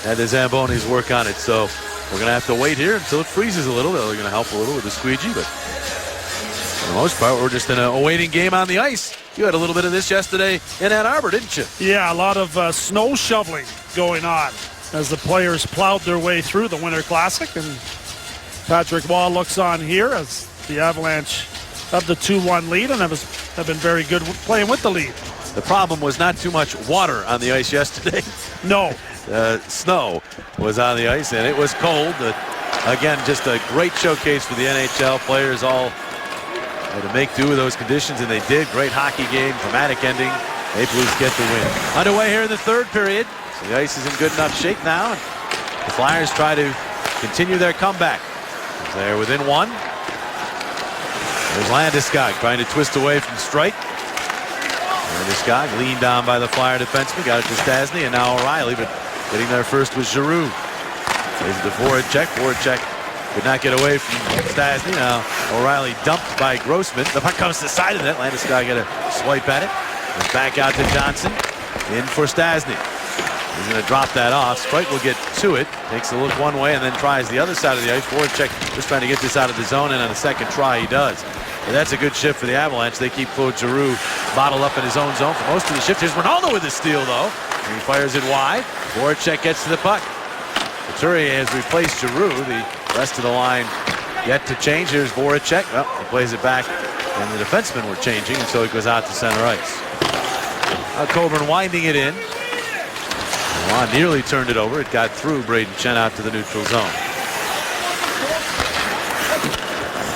Speaker 1: had the Zambonis work on it. So we're going to have to wait here until it freezes a little. They're going to help a little with the squeegee, but for the most part, we're just in a waiting game on the ice. You had a little bit of this yesterday in Ann Arbor, didn't you?
Speaker 2: Yeah, a lot of snow shoveling going on as the players plowed their way through the Winter Classic. And Patrick Waugh looks on here as the Avalanche have the 2-1 lead and have been very good playing with the lead.
Speaker 1: The problem was not too much water on the ice yesterday.
Speaker 2: No.
Speaker 1: Snow was on the ice, and it was cold. Again, just a great showcase for the NHL. Players all had to make do with those conditions, and they did. Great hockey game, dramatic ending. Maple Leafs get the win. Underway here in the 3rd period. So the ice is in good enough shape now. The Flyers try to continue their comeback. They're within 1. There's Landeskog trying to twist away from Strike. Landeskog leaned down by the Flyer defenseman, got it to Stastny, and now O'Reilly, but getting there first was Giroux. There's the Voracek. Voracek could not get away from Stastny. Now O'Reilly dumped by Grossman. The puck comes to the side of the net. Landeskog got a swipe at it. And back out to Johnson. In for Stastny. He's going to drop that off. Sprite will get to it. Takes a look one way and then tries the other side of the ice. Voracek just trying to get this out of the zone, and on the second try he does. But that's a good shift for the Avalanche. They keep Claude Giroux bottled up in his own zone for most of the shift. Here's Ronaldo with the steal, though. He fires it wide. Voracek gets to the puck. Couturier has replaced Giroux. The rest of the line yet to change. Here's Voracek. Well, he plays it back, and the defensemen were changing, and so it goes out to center ice. Coburn winding it in. Juan nearly turned it over. It got through Braden Chen out to the neutral zone.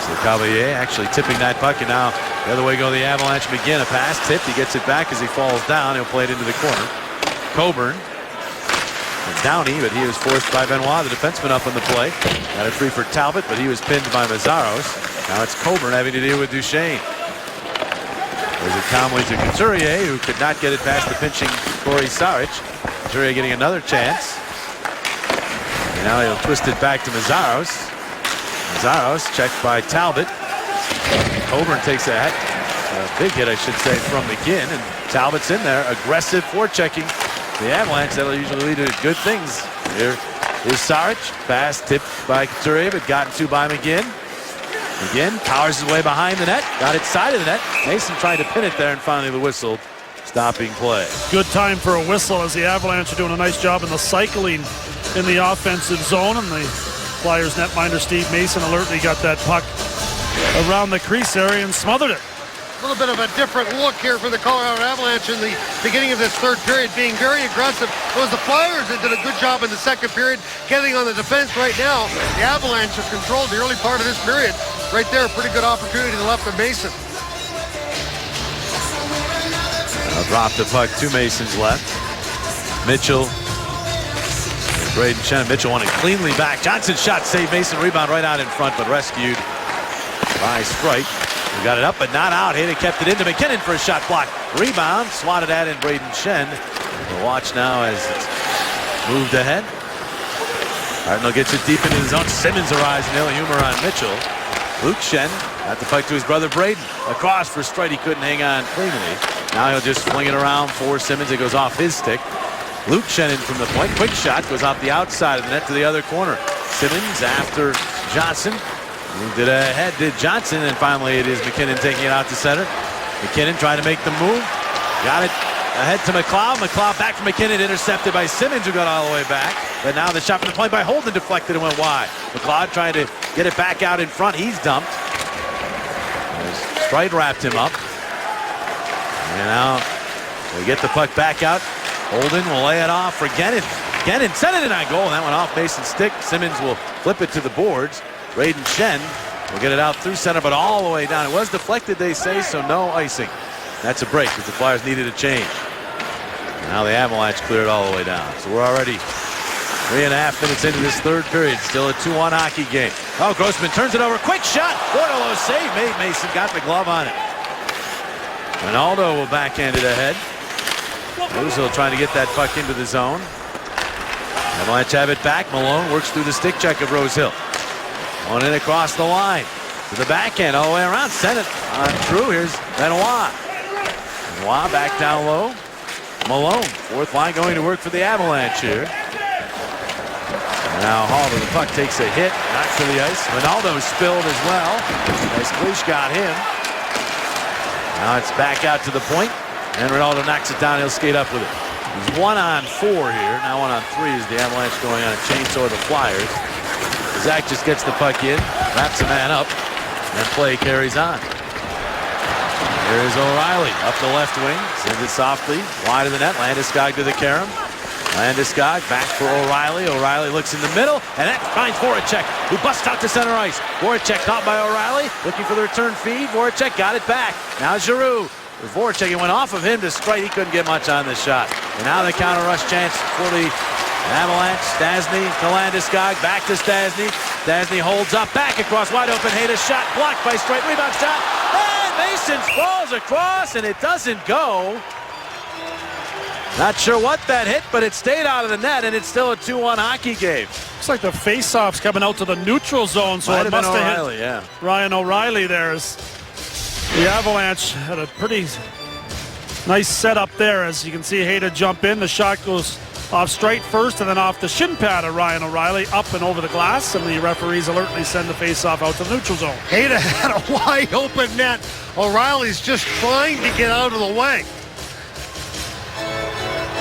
Speaker 1: So Cavalier actually tipping that puck, and now The other way go the Avalanche. McGinn, a pass tipped. He gets it back as he falls down. He'll play it into the corner. Coburn. And Downey, but he was forced by Benoit, the defenseman, up on the play. Got it free for Talbot, but he was pinned by Mazzaros. Now it's Coburn having to deal with Duchesne. There's it calmly to Couturier, who could not get it past the pinching Corey Saric. Couturier getting another chance. And now he'll twist it back to Mazzaros. Mazzaros checked by Talbot. Coburn takes a big hit, I should say, from McGinn, and Talbot's in there, aggressive forechecking the Avalanche. That'll usually lead to good things. Here is Saric, pass tipped by Couturier, but gotten to by McGinn. McGinn powers his way behind the net, got it side of the net. Mason tried to pin it there, and finally the whistle stopping play.
Speaker 2: Good time for a whistle as the Avalanche are doing a nice job in the cycling in the offensive zone, and the Flyers netminder Steve Mason alertly got that puck around the crease area and smothered it.
Speaker 3: A little bit of a different look here for the Colorado Avalanche in the beginning of this third period, being very aggressive. It was the Flyers that did a good job in the second period, getting on the defense. Right now, the Avalanche have controlled the early part of this period. Right there, a pretty good opportunity to the left of Mason.
Speaker 1: I'll drop the puck to Mason's left. Mitchell. Braden Shen. Mitchell won it cleanly back. Johnson's shot saved. Mason rebound right out in front, but rescued by Strike. We got it up, but not out. Hayden kept it into McKinnon for a shot block. Rebound, swatted at in Braden Shen. We'll watch now as it's moved ahead. Hartnell gets it deep into the zone. Simmons arrives, and ill humor on Mitchell. Luke Shen got the puck to his brother Braden. Across for Strite, he couldn't hang on cleanly. Now he'll just fling it around for Simmons. It goes off his stick. Luke Shen in from the point. Quick shot goes off the outside of the net to the other corner. Simmons after Johnson. Moved it ahead, did Johnson, and finally it is McKinnon taking it out to center. McKinnon trying to make the move. Got it ahead to McLeod. McLeod back from McKinnon, intercepted by Simmons, who got all the way back. But now the shot from the point by Holden deflected and went wide. McLeod trying to get it back out in front. He's dumped. Strite wrapped him up. And now we get the puck back out. Holden will lay it off for Gennon. Gennon set it in on goal, and that went off Mason's stick. Simmons will flip it to the boards. Braden Shen will get it out through center, but all the way down. It was deflected, they say, so no icing. That's a break because the Flyers needed a change. Now the Avalanche cleared all the way down. So we're already 3.5 minutes into this third period. Still a 2-1 hockey game. Oh, Grossman turns it over. Quick shot. Bordelot save made. Mason got the glove on it. Ronaldo will backhand it ahead. Rosehill trying to get that puck into the zone. Avalanche have it back. Malone works through the stick check of Rosehill. On in across the line to the backhand all the way around. Sent it on through. Here's Benoit. Benoit back down low. Malone, fourth line going to work for the Avalanche here. And now Halder, the puck takes a hit, not to the ice. Ronaldo spilled as well. As Clich got him. Now it's back out to the point, and Ronaldo knocks it down. He'll skate up with it. He's 1-on-4 here. Now 1-on-3 as the Avalanche going on a chainsaw of the Flyers. Zach just gets the puck in, wraps a man up, and play carries on. Here's O'Reilly up the left wing, sends it softly, wide of the net. Landeskog to the carom. Landeskog back for O'Reilly. O'Reilly looks in the middle, and that finds Voracek, who busts out to center ice. Voracek caught by O'Reilly, looking for the return feed. Voracek got it back. Now Giroux. Voracek, it went off of him to Strite. He couldn't get much on this shot. And now the counter rush chance for the Avalanche. Stastny to Landeskog, back to Stastny. Stastny holds up, back across, wide open. Hayda shot blocked by Strite. Rebound shot. And Mason falls across, and it doesn't go. Not sure what that hit, but it stayed out of the net, and it's still a 2-1 hockey game.
Speaker 2: Looks like the face-off's coming out to the neutral zone, so it must have hit Ryan O'Reilly there. As the Avalanche had a pretty nice setup there. As you can see, Hayda jump in. The shot goes off Strite first, and then off the shin pad of Ryan O'Reilly, up and over the glass, and the referees alertly send the face-off out to the neutral zone.
Speaker 3: Hayda had a wide open net. O'Reilly's just trying to get out of the way.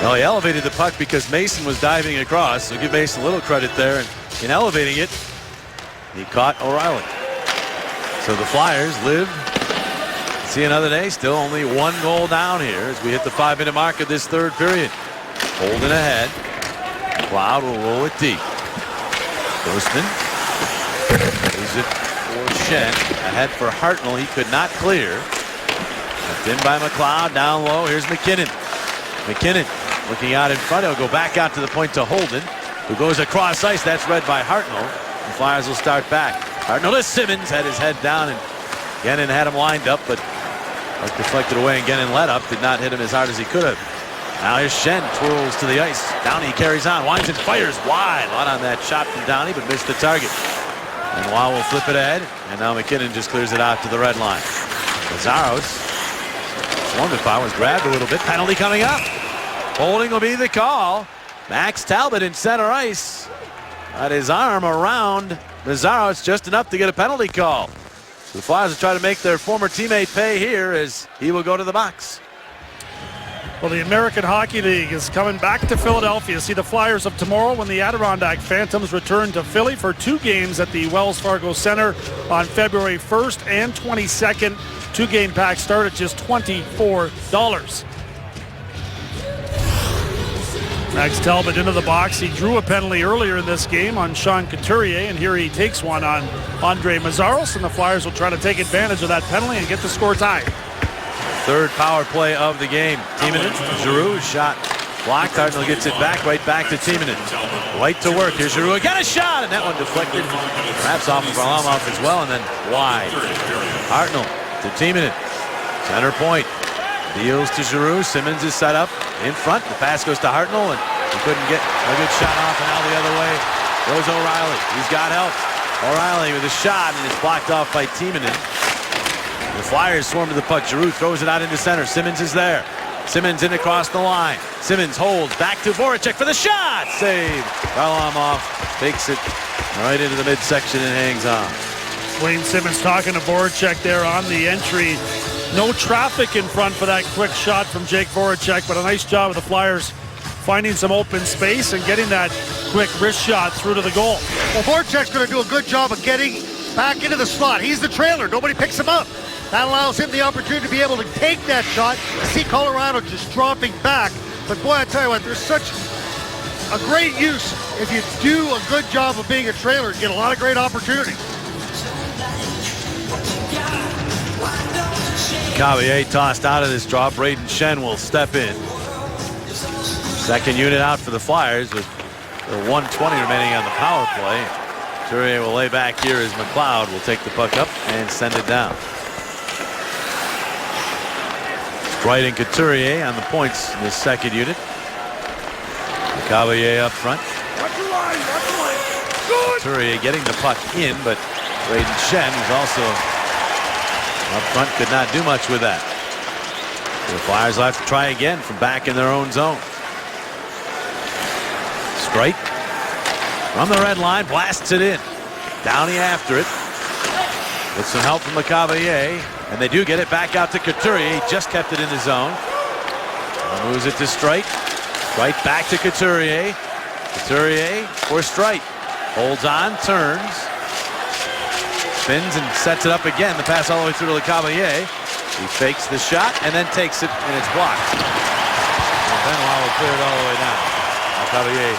Speaker 1: Well, he elevated the puck because Mason was diving across, so give Mason a little credit there. And in elevating it, he caught O'Reilly. So the Flyers live to see another day. Still only 1 goal down here as we hit the 5-minute mark of this third period. Holding ahead. Cloud will roll it deep. Grossman leaves it for Shen. Ahead for Hartnell. He could not clear. Kept in by McLeod. Down low. Here's McKinnon. McKinnon looking out in front. He'll go back out to the point to Holden, who goes across ice. That's read by Hartnell. The Flyers will start back. Hartnell to Simmons. Had his head down, and Gannon had him lined up, but deflected away, and Gannon let up. Did not hit him as hard as he could have. Now here's Schenn. Twirls to the ice. Downey carries on. Winds and fires wide. A lot on that shot from Downey, but missed the target. And Wow will flip it ahead. And now McKinnon just clears it out to the red line. Lazzaros, swarmed it by, was grabbed a little bit. Penalty coming up. Holding will be the call. Max Talbot in center ice. Got his arm around Lazzaros, just enough to get a penalty call. So the Flyers will try to make their former teammate pay here as he will go to the box.
Speaker 2: Well, the American Hockey League is coming back to Philadelphia. See the Flyers of tomorrow when the Adirondack Phantoms return to Philly for 2 games at the Wells Fargo Center on February 1st and 22nd. 2-game packs start at just $24. Max Talbot into the box. He drew a penalty earlier in this game on Sean Couturier, and here he takes one on Andre Mazzaros, and the Flyers will try to take advantage of that penalty and get the score tied.
Speaker 1: Third power play of the game. Timonen, Giroux, shot blocked. Hartnell gets it back, right back to Timonen. White to work. Here's Giroux again, a shot, and that one deflected. Perhaps off of Varlamov as well, and then wide. Hartnell to Timonen. Center point. Deals to Giroux. Simmons is set up in front. The pass goes to Hartnell, and he couldn't get a good shot off, and now the other way goes O'Reilly. He's got help. O'Reilly with a shot, and it's blocked off by Timonen. The Flyers swarm to the puck. Giroux throws it out into center. Simmons is there. Simmons in across the line. Simmons holds back to Voracek for the shot. Save. Varlamov takes it right into the midsection and hangs on.
Speaker 2: Wayne Simmons talking to Voracek there on the entry. No traffic in front for that quick shot from Jake Voracek, but a nice job of the Flyers finding some open space and getting that quick wrist shot through to the goal.
Speaker 3: Well, Voracek's going to do a good job of getting back into the slot. He's the trailer. Nobody picks him up. That allows him the opportunity to be able to take that shot. See Colorado just dropping back. But boy, I tell you what, there's such a great use if you do a good job of being a trailer. You get a lot of great opportunity.
Speaker 1: Cavalier tossed out of this drop. Braden Schenn will step in. Second unit out for the Flyers with 1:20 remaining on the power play. Couturier will lay back here as McLeod will take the puck up and send it down. Wright and Couturier on the points in this second unit. Cavalier up front. Couturier getting the puck in, but Braden Schenn, who's also up front, could not do much with that. The Flyers will have to try again from back in their own zone. Streit from the red line, blasts it in. Downey after it. With some help from Cavalier. And they do get it back out to Couturier. He just kept it in the zone. Moves it to Streit. Streit back to Couturier. Couturier for Streit. Holds on, turns. Spins and sets it up again. The pass all the way through to Lecavalier. He fakes the shot and then takes it, and it's blocked. And Benoit will clear it all the way down. Lecavalier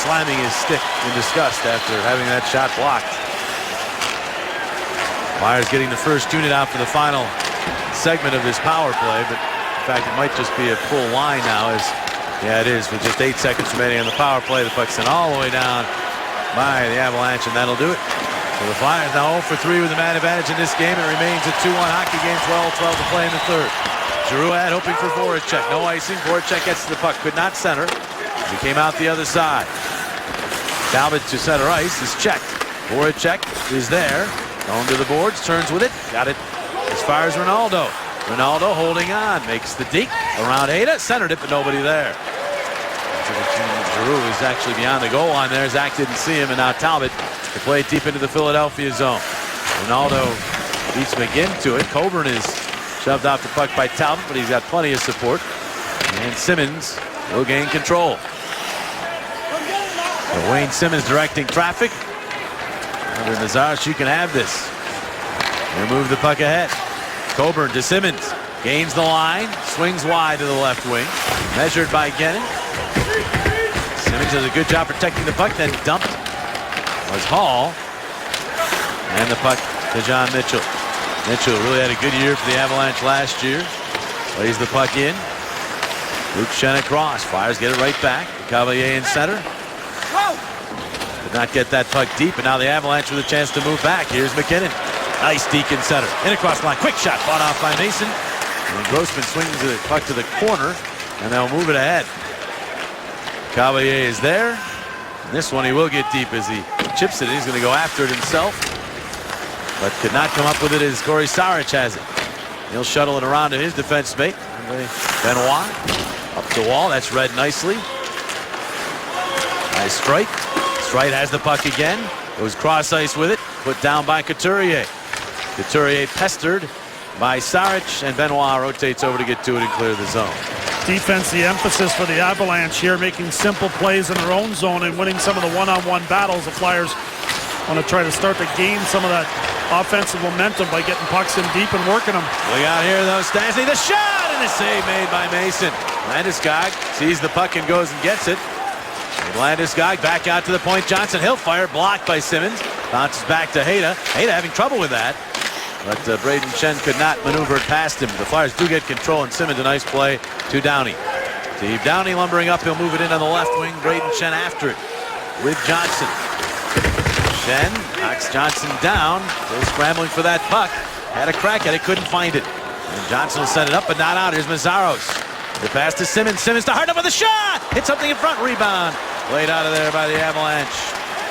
Speaker 1: slamming his stick in disgust after having that shot blocked. Flyers getting the first unit out for the final segment of this power play, but in fact it might just be a full line now, as yeah, it is, with just 8 seconds remaining on the power play. The puck's sent all the way down by the Avalanche, and that'll do it. So the Flyers now 0 for 3 with the man advantage in this game. It remains a 2-1 hockey game, 12-12 to play in the third. Giroux hoping for Voracek. No icing. Voracek gets to the puck. Could not center. He came out the other side. Talbot to center ice is checked. Voracek is there. Going to the boards. Turns with it. Got it as far as Ronaldo. Ronaldo holding on. Makes the deke around Ada. Centered it, but nobody there. Giroux is actually beyond the goal line there. Zach didn't see him, and now Talbot to play it deep into the Philadelphia zone. Ronaldo beats McGinn to it. Coburn is shoved off the puck by Talbot, but he's got plenty of support. And Simmons will gain control. So Wayne Simmons directing traffic. Under Nazar, you can have this. They move the puck ahead. Coburn to Simmons. Gains the line. Swings wide to the left wing. Measured by Gannon. Simmons does a good job protecting the puck, then dumped was Hall. And the puck to John Mitchell. Mitchell really had a good year for the Avalanche last year. Plays the puck in. Luke Schenn across. Flyers get it right back. Cavalier in center. Did not get that puck deep, and now the Avalanche with a chance to move back. Here's McKinnon. Nice deke in center. In across the line. Quick shot fought off by Mason. And Grossman swings the puck to the corner, and they'll move it ahead. Cavalier is there. And this one he will get deep as he chips it. He's going to go after it himself, but could not come up with it as Corey Sarich has it. He'll shuttle it around to his defense mate. Benoit up the wall. That's read nicely. Nice strike. Strite has the puck again. Goes cross ice with it. Put down by Couturier. Couturier pestered by Sarich, and Benoit rotates over to get to it and clear the zone.
Speaker 2: Defense, the emphasis for the Avalanche here, making simple plays in their own zone and winning some of the one-on-one battles. The Flyers want to try to start to gain some of that offensive momentum by getting pucks in deep and working them.
Speaker 1: Look out here, though. Stastny, the shot, and the save made by Mason. Landeskog sees the puck and goes and gets it. And Landeskog back out to the point. Johnson, he'll fire, blocked by Simmons. Bounces back to Hayda. Hayda having trouble with that. But Brayden Schenn could not maneuver it past him. The Flyers do get control, and Simmons a nice play to Downey. Steve Downey lumbering up. He'll move it in on the left wing. Brayden Schenn after it with Johnson. Schenn knocks Johnson down. Still scrambling for that puck. Had a crack at it, couldn't find it. And Johnson will set it up, but not out. Here's Mazzaros. The pass to Simmons. Simmons to Hartnett with a shot. Hit something in front. Rebound. Played out of there by the Avalanche.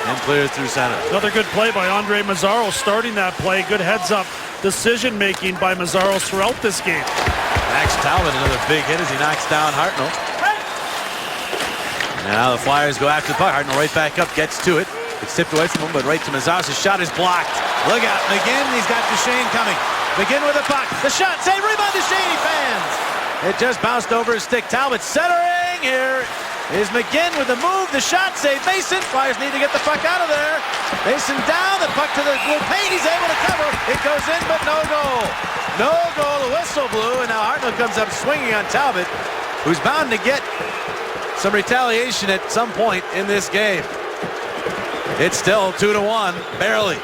Speaker 1: And cleared through center.
Speaker 2: Another good play by Andre Mazzaros starting that play. Good heads-up decision-making by Mazzaros throughout this game.
Speaker 1: Max Talbot, another big hit as he knocks down Hartnell. Now the Flyers go after the puck. Hartnell right back up, gets to it. It's tipped away from him, but right to Mazzaros. His shot is blocked. Look out, McGinn. He's got Duchesne coming. McGinn with the puck. The shot, save, rebound, Duchesne. He fans. It just bounced over his stick. Talbot centering. Here is McGinn with the move. The shot, save Mason. Flyers need to get the puck out of there. Mason down. The puck to the blue paint. He's able to cover. It goes in, but no goal. No goal. The whistle blew, and now Hartnell comes up swinging on Talbot, who's bound to get some retaliation at some point in this game. It's still 2-1, barely.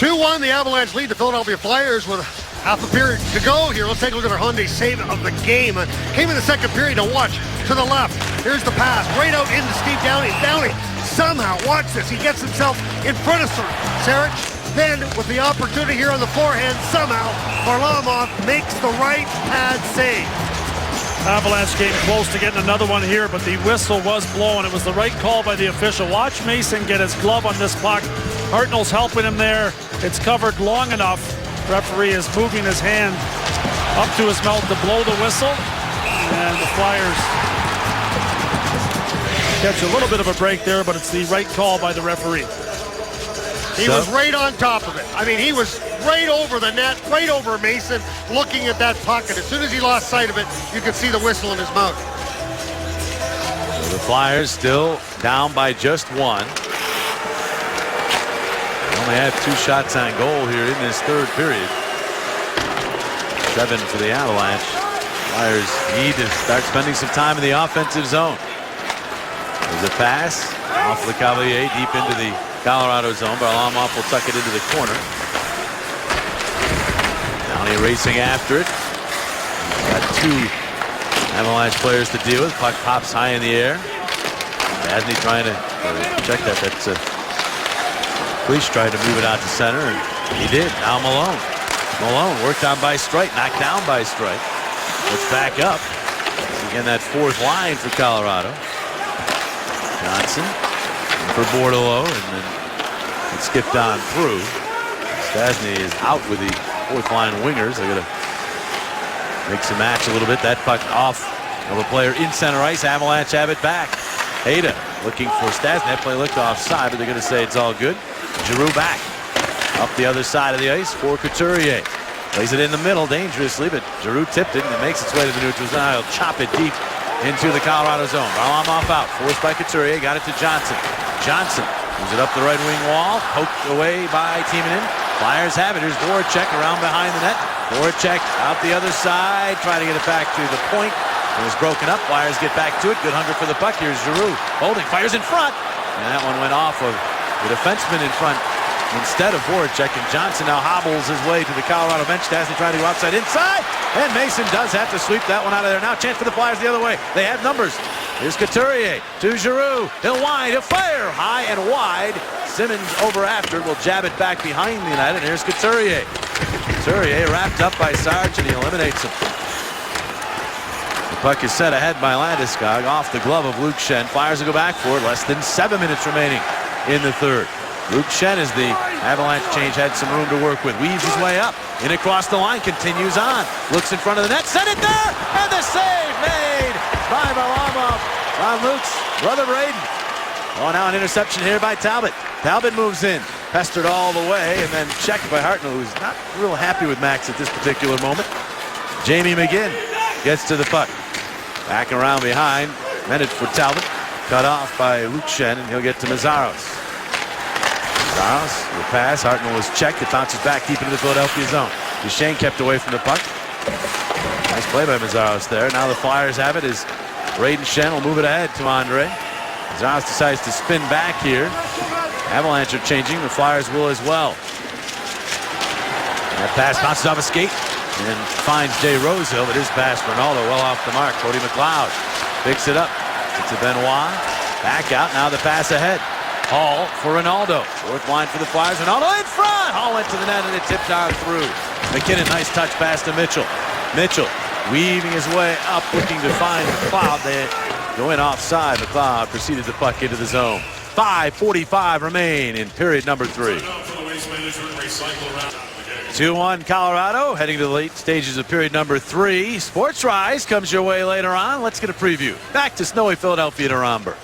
Speaker 3: 2-1, the Avalanche lead the Philadelphia Flyers with half a period to go here. Let's take a look at our Hyundai save of the game. Came in the second period to watch to the left. Here's the pass, right out into Steve Downey. Downey somehow, watch this, he gets himself in front of Sarich. Then with the opportunity here on the forehand, somehow Varlamov makes the right pad save.
Speaker 2: Avalanche came close to getting another one here, but the whistle was blown. It was the right call by the official. Watch Mason get his glove on this puck. Hartnell's helping him there. It's covered long enough. Referee is moving his hand up to his mouth to blow the whistle. And the Flyers catch a little bit of a break there, but it's the right call by the referee.
Speaker 3: He was right on top of it. I mean, he was right over the net, right over Mason, looking at that puck, and as soon as he lost sight of it, you could see the whistle in his mouth.
Speaker 1: So the Flyers still down by just one. They only have 2 shots on goal here in this third period. 7 for the Avalanche. Flyers need to start spending some time in the offensive zone. There's a pass off the Cavalier deep into the Colorado zone. Varlamov will tuck it into the corner. Downey racing after it. Got 2 Avalanche players to deal with. Puck pops high in the air. Stastny trying to check that. That's Cleach tried to move it out to center, and he did. Now Malone. Malone worked on by Strite, knocked down by Strite. Let's back up. Again, that 4th line for Colorado. Johnson for Bordeleau, and then it skipped on through. Stastny is out with the 4th line wingers. They're going to mix and match a little bit. That puck off of a player in center ice. Avalanche have it back. Hayda looking for Stastny. That play looked offside, but they're going to say it's all good. Giroux back up the other side of the ice for Couturier. Plays it in the middle dangerously, but Giroux tipped it, and it makes its way to the neutral zone. He'll chop it deep into the Colorado zone. Varlamov out, forced by Couturier, got it to Johnson. Johnson moves it up the right wing wall, poked away by Timonen. Flyers have it. Here's Voracek around behind the net. Voracek out the other side, trying to get it back to the point. It was broken up. Flyers get back to it. Good hunger for the puck. Here's Giroux holding, fires in front, and that one went off of the defenseman in front instead of Voracek. And Johnson now hobbles his way to the Colorado bench. Stastny trying to go outside inside. And Mason does have to sweep that one out of there. Now chance for the Flyers the other way. They have numbers. Here's Couturier to Giroux. He'll wind, he'll fire high and wide. Simmons over after will jab it back behind the net. And here's Couturier. Couturier wrapped up by Sarge, and he eliminates him. The puck is set ahead by Landeskog off the glove of Luke Schenn. Flyers will go back for it. Less than 7 minutes remaining in the third. Luke Schenn, as the Avalanche change, had some room to work with. Weaves his way up. In across the line. Continues on. Looks in front of the net. Sent it there. And the save made by Varlamov on Luke's brother Braden. Oh, now an interception here by Talbot. Talbot moves in. Pestered all the way. And then checked by Hartnell, who's not real happy with Max at this particular moment. Jamie McGinn gets to the puck. Back around behind. Meant it for Talbot. Cut off by Luke Schenn. And he'll get to Meszaros. The pass. Hartnell was checked. It bounces back deep into the Philadelphia zone. Duchesne kept away from the puck. Nice play by Meszaros there. Now the Flyers have it as Braden Schenn will move it ahead to Andre. Meszaros decides to spin back here. Avalanche are changing. The Flyers will as well. That pass bounces off a skate and finds Jay Rosehill, but his pass Ronaldo well off the mark. Cody McLeod picks it up. It's to Benoit. Back out. Now the pass ahead. Hall for Ronaldo. Fourth line for the Flyers. Ronaldo in front. Hall went to the net and it tipped on through. McKinnon, nice touch pass to Mitchell. Mitchell weaving his way up, looking to find McLeod. They go in offside. McLeod proceeded to puck into the zone. 5:45 remain in period number 3. 2-1 Colorado, heading to the late stages of period number 3. Sports Rise comes your way later on. Let's get a preview. Back to snowy Philadelphia to Romberg.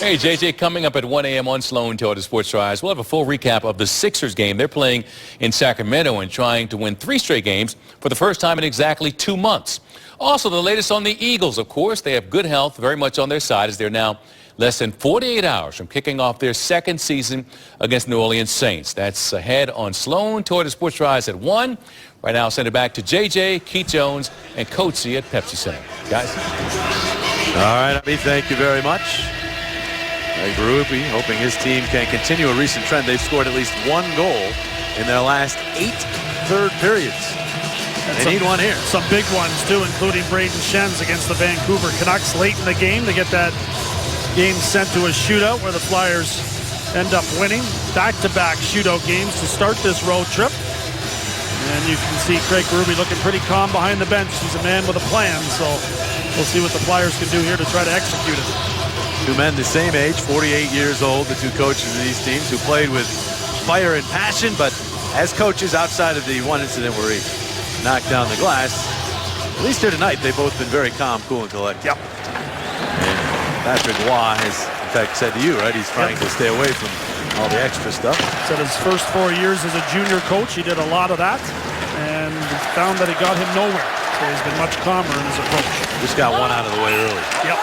Speaker 4: Hey, JJ, coming up at 1 a.m. on Sloan Toyota Sports Rise, we'll have a full recap of the Sixers game. They're playing in Sacramento and trying to win 3 straight games for the first time in exactly 2 months. Also, the latest on the Eagles, of course. They have good health very much on their side as they're now less than 48 hours from kicking off their second season against New Orleans Saints. That's ahead on Sloan Toyota Sports Rise at 1. Right now, I'll send it back to JJ, Keith Jones, and Coatsy at Pepsi Center. Guys?
Speaker 1: All right, Abby, thank you very much. Berube hoping his team can continue a recent trend. They've scored at least 1 goal in their last 8 third periods. They need one here.
Speaker 2: Some big ones, too, including Braden Schenn's against the Vancouver Canucks late in the game to get that game sent to a shootout where the Flyers end up winning. Back-to-back shootout games to start this road trip. And you can see Craig Berube looking pretty calm behind the bench. He's a man with a plan, so we'll see what the Flyers can do here to try to execute it.
Speaker 1: 2 men the same age, 48 years old, the 2 coaches of these teams who played with fire and passion, but as coaches outside of the one incident where he knocked down the glass, at least here tonight, they've both been very calm, cool, and collected.
Speaker 2: Yep.
Speaker 1: And Patrick Waugh has, in fact, said to you, right, he's trying to stay away from all the extra stuff.
Speaker 2: Said his first 4 years as a junior coach, he did a lot of that, and found that it got him nowhere. So he's been much calmer in his approach.
Speaker 1: Just got one out of the way early.
Speaker 2: Yep.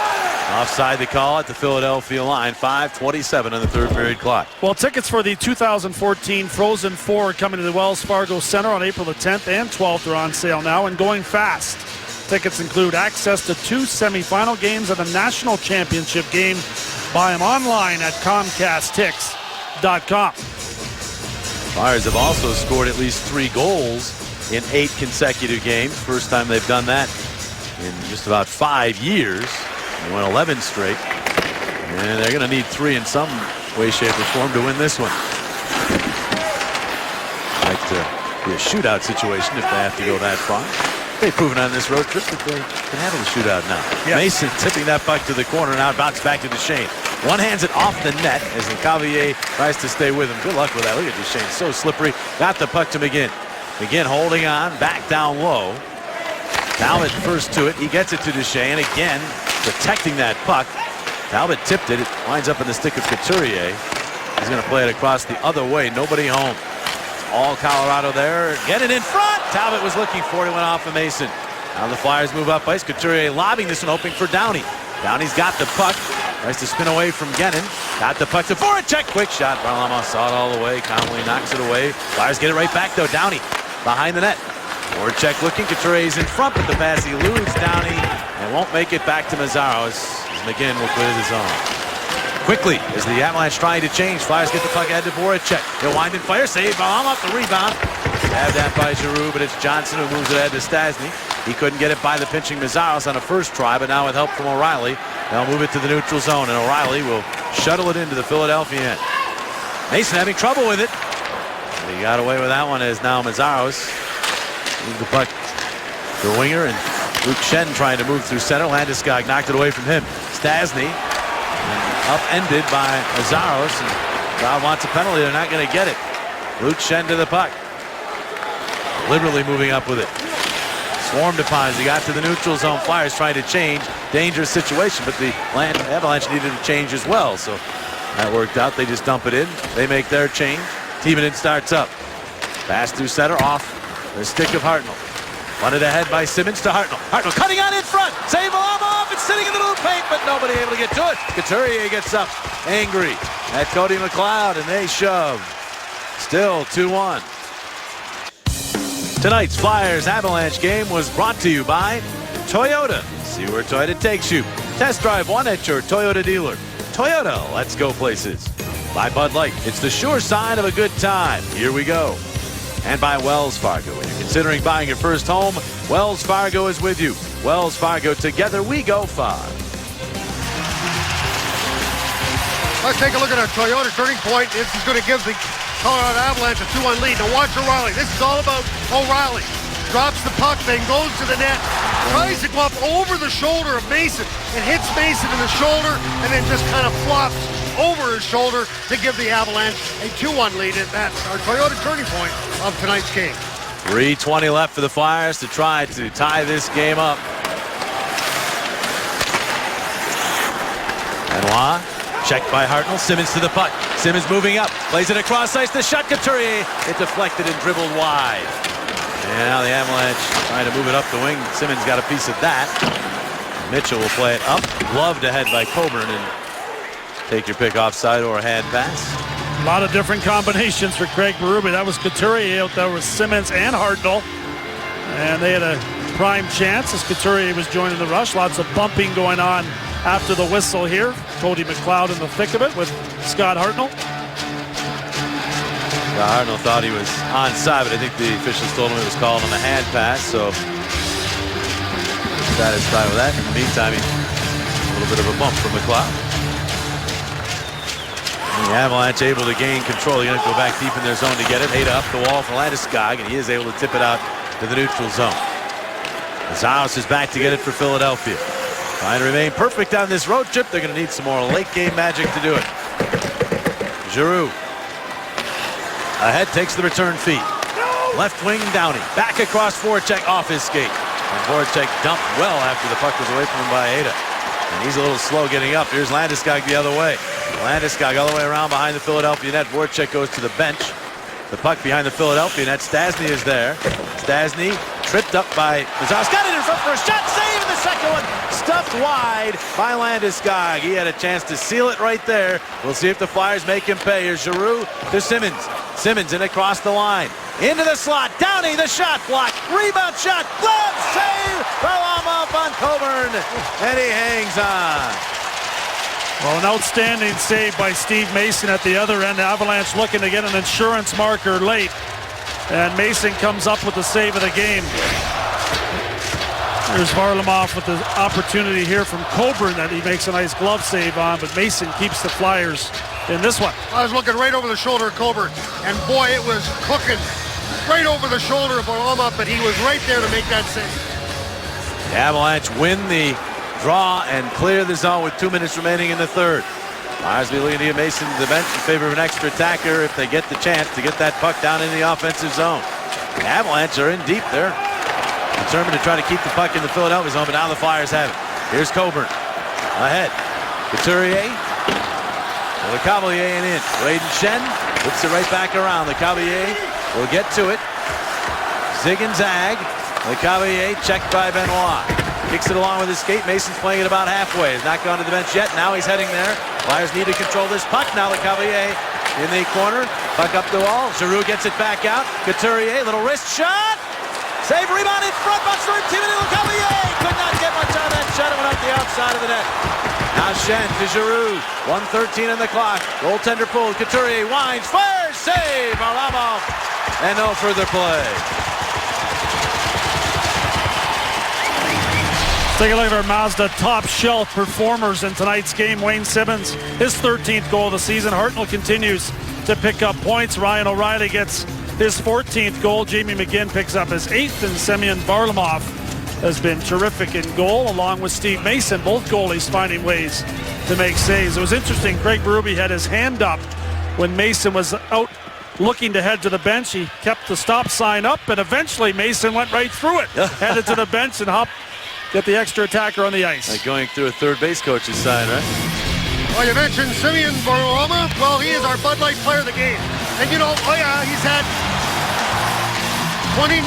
Speaker 1: Offside the call at the Philadelphia line. 5:27 on the third period clock.
Speaker 2: Well, tickets for the 2014 Frozen Four coming to the Wells Fargo Center on April the 10th and 12th are on sale now and going fast. Tickets include access to 2 semifinal games and the national championship game. Buy them online at ComcastTix.com.
Speaker 1: Flyers have also scored at least 3 goals in 8 consecutive games. First time they've done that in just about 5 years. They won 11 straight. And they're going to need 3 in some way, shape, or form to win this one. Might be a shootout situation if they have to go that far. They've proven on this road trip that they can handle the shootout now. Yes. Mason tipping that puck to the corner. Now it bounces back to Duchesne. One hands it off the net as Lecavalier tries to stay with him. Good luck with that. Look at Duchesne. So slippery. Got the puck to McGinn. McGinn holding on. Back down low. Talbot first to it. He gets it to Duchesne. And again, protecting that puck. Talbot tipped it. It winds up in the stick of Couturier. He's going to play it across the other way. Nobody home. All Colorado there. Get it in front. Talbot was looking for it. He went off of Mason. Now the Flyers move up ice. Couturier lobbing this one, hoping for Downey. Downey's got the puck. Tries to spin away from Gennon. Got the puck to Voracek. Quick shot. Varlamov saw it all the way. Connolly knocks it away. Flyers get it right back though. Downey behind the net. Voracek looking. Couturier's in front, but the pass eludes Downey and won't make it back to Meszaros. McGinn will clear the zone. Quickly, as the Avalanche trying to change, Flyers get the puck ahead to Voracek. He'll wind and fire, save, Varlamov, the rebound. Stabbed at by Giroux, but it's Johnson who moves it ahead to Stastny. He couldn't get it by the pinching Meszaros on a first try, but now with help from O'Reilly, they'll move it to the neutral zone, and O'Reilly will shuttle it into the Philadelphia end. Mason having trouble with it. But he got away with that one as now Meszaros moved the puck to the winger, and Luke Schenn trying to move through center. Landeskog knocked it away from him. Stastny upended by Meszaros, and crowd wants a penalty. They're not going to get it. Luke Schenn to the puck. Liberally moving up with it. Swarmed upon as he got to the neutral zone. Flyers trying to change. Dangerous situation, but the Avalanche needed to change as well. So that worked out. They just dump it in. They make their change. Timonen starts up. Pass through center off the stick of Hartnell. Wanted ahead by Simmons to Hartnell. Hartnell cutting on in front. Save Varlamov. It's sitting in the little paint, but nobody able to get to it. Couturier gets up angry at Cody McLeod, and they shove. Still 2-1. Tonight's Flyers Avalanche game was brought to you by Toyota. See where Toyota takes you. Test drive one at your Toyota dealer. Toyota, let's go places. By Bud Light, it's the sure sign of a good time. Here we go. And by Wells Fargo. When you're considering buying your first home, Wells Fargo is with you. Wells Fargo, together we go far.
Speaker 3: Let's take a look at our Toyota turning point. This is going to give the Colorado Avalanche a 2-1 lead. Now watch O'Reilly. This is all about O'Reilly. Drops the puck, then goes to the net. Tries to go up over the shoulder of Mason. It hits Mason in the shoulder and then just kind of flops over his shoulder to give the Avalanche a 2-1 lead. And that's our Toyota turning point of tonight's game.
Speaker 1: 3:20 left for the Flyers to try to tie this game up. Benoit. Checked by Hartnell. Simmons to the puck. Simmons moving up. Plays it across ice. The shot. Couturier. It deflected and dribbled wide. And now the Avalanche trying to move it up the wing. Simmons got a piece of that. Mitchell will play it up. Gloved ahead by Coburn. And take your pick offside or a hand pass.
Speaker 2: A lot of different combinations for Craig Berube. That was Couturier out there with Simmons and Hartnell. And they had a prime chance as Couturier was joining the rush. Lots of bumping going on after the whistle here. Cody McLeod in the thick of it with Scott Hartnell.
Speaker 1: Hartnell thought he was onside, but I think the officials told him it was called on the hand pass, so satisfied with that. In the meantime, a little bit of a bump from McLeod. The Avalanche able to gain control. They're going to go back deep in their zone to get it. Hada up the wall for Landeskog, and he is able to tip it out to the neutral zone. Meszaros is back to get it for Philadelphia. Trying to remain perfect on this road trip. They're going to need some more late-game magic to do it. Giroux. Ahead, takes the return feed. Left wing, Downey. Back across Voracek, off his skate. And Voracek dumped well after the puck was away from him by Hada. And he's a little slow getting up. Here's Landeskog the other way. Landeskog all the way around behind the Philadelphia net. Voracek goes to the bench. The puck behind the Philadelphia net. Stastny is there. Stastny tripped up by Meszaros. Got it in front for a shot. Save! And the second one stuffed wide by Landeskog. He had a chance to seal it right there. We'll see if the Flyers make him pay. Here's Giroux to Simmons. Simmons in across the line. Into the slot. Downey, the shot blocked. Rebound shot. Glove save. Varlamov on Coburn. And he hangs on.
Speaker 2: Well, an outstanding save by Steve Mason at the other end. Avalanche looking to get an insurance marker late. And Mason comes up with the save of the game. There's Varlamov with the opportunity here from Coburn that he makes a nice glove save on, but Mason keeps the Flyers in this one.
Speaker 3: I was looking right over the shoulder of Coburn, and boy, it was cooking right over the shoulder of Varlamov, but he was right there to make that save.
Speaker 1: The Avalanche win the draw and clear the zone with 2 minutes remaining in the third. Flyers will be looking to get Mason to the bench in favor of an extra attacker if they get the chance to get that puck down in the offensive zone. The Avalanche are in deep there. Determined to try to keep the puck in the Philadelphia zone, but now the Flyers have it. Here's Coburn. Ahead. Couturier. LeCavalier and in. Braden Schenn whips it right back around. LeCavalier will get to it. Zig and zag. LeCavalier checked by Benoit. Kicks it along with his skate. Mason's playing it about halfway. He's not gone to the bench yet. Now he's heading there. Flyers need to control this puck. Now LeCavalier in the corner. Puck up the wall. Giroux gets it back out. Couturier, little wrist shot. Save, rebound in front. Buster and Timonen. LeCavalier could not get much out of that shot. It went up the outside of the net. Now Schenn to Giroux. 1:13 on the clock. Goaltender pulled. Couturier winds. Fires. Save. Varlamov and no further play.
Speaker 2: Take a look at our Mazda top shelf performers in tonight's game. Wayne Simmons, his 13th goal of the season. Hartnell continues to pick up points. Ryan O'Reilly gets his 14th goal. Jamie McGinn picks up his 8th, and Semyon Varlamov has been terrific in goal, along with Steve Mason. Both goalies finding ways to make saves. It was interesting. Craig Berube had his hand up when Mason was out looking to head to the bench. He kept the stop sign up, and eventually Mason went right through it, headed to the bench and get the extra attacker on the ice.
Speaker 1: Like going through a third base coach's sign, right?
Speaker 3: Well, you mentioned Semyon Varlamov. Well, he is our Bud Light player of the game. And you know, he's had 29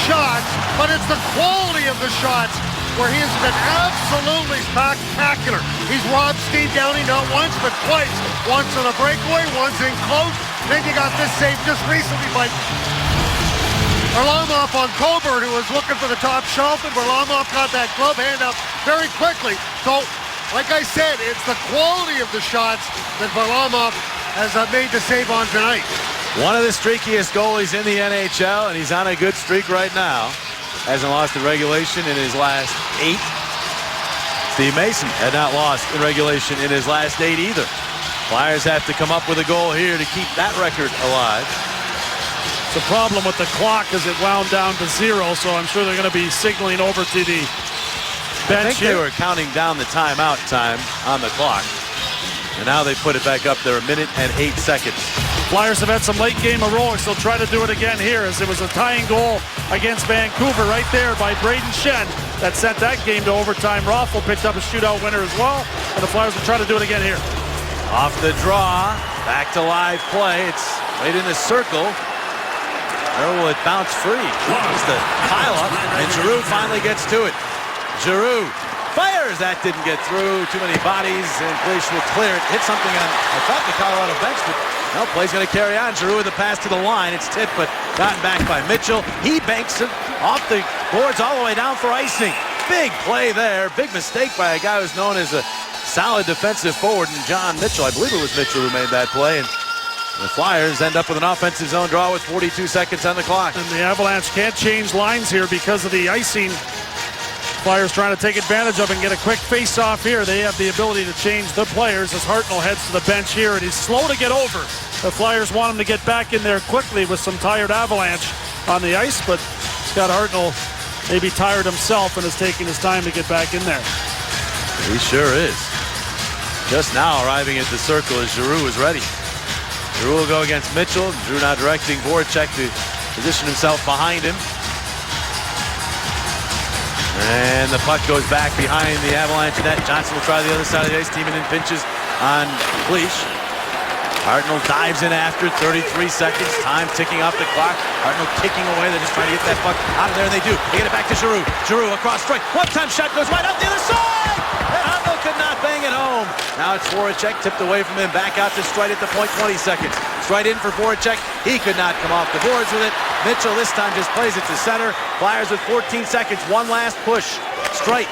Speaker 3: shots, but it's the quality of the shots where he has been absolutely spectacular. He's robbed Steve Downing not once, but twice. Once on a breakaway, once in close. Then you got this save just recently by Varlamov on Coburn, who was looking for the top shelf, and Varlamov got that glove hand up very quickly. So, like I said, it's the quality of the shots that Varlamov has made the save on tonight.
Speaker 1: One of the streakiest goalies in the NHL, and he's on a good streak right now. Hasn't lost in regulation in his last 8. Steve Mason had not lost in regulation in his last 8 either. Flyers have to come up with a goal here to keep that record alive.
Speaker 2: The problem with the clock is it wound down to 0, so I'm sure they're going to be signaling over to the bench.
Speaker 1: I think they were counting down the timeout time on the clock. And now they put it back up there, 1 minute and 8 seconds.
Speaker 2: Flyers have had some late game heroics. They'll try to do it again here, as it was a tying goal against Vancouver right there by Braden Shen that sent that game to overtime. Rothel picked up a shootout winner as well, and the Flyers will try to do it again here.
Speaker 1: Off the draw, back to live play. It's right in the circle. There will it bounce free. It's the pile-up, and Giroux finally gets to it. Giroux fires. That didn't get through. Too many bodies, and Glacier will clear it. Hit something on, I thought, the Colorado bench, but no, play's going to carry on. Giroux with the pass to the line. It's tipped, but gotten back by Mitchell. He banks it off the boards all the way down for icing. Big play there. Big mistake by a guy who's known as a solid defensive forward, and John Mitchell. I believe it was Mitchell who made that play. And the Flyers end up with an offensive zone draw with 42 seconds on the clock.
Speaker 2: And the Avalanche can't change lines here because of the icing. Flyers trying to take advantage of and get a quick face-off here. They have the ability to change the players as Hartnell heads to the bench here, and he's slow to get over. The Flyers want him to get back in there quickly with some tired Avalanche on the ice, but Scott Hartnell may be tired himself and is taking his time to get back in there.
Speaker 1: He sure is. Just now arriving at the circle as Giroux is ready. Giroux will go against Mitchell. Giroux now directing Voracek to position himself behind him. And the puck goes back behind the Avalanche net. Johnson will try the other side of the ice. Teaming in pinches on Cleach. Hartnell dives in after 33 seconds. Time ticking off the clock. Hartnell kicking away. They're just trying to get that puck out of there, and they do. They get it back to Giroux. Giroux across strike. One-time shot goes right up the other side. And Hartnell could not bang it home. Now it's Voracek tipped away from him. Back out to Streit at the point. 20 seconds. Streit in for Voracek. He could not come off the boards with it. Mitchell this time just plays it to center. Flyers with 14 seconds. One last push. Streit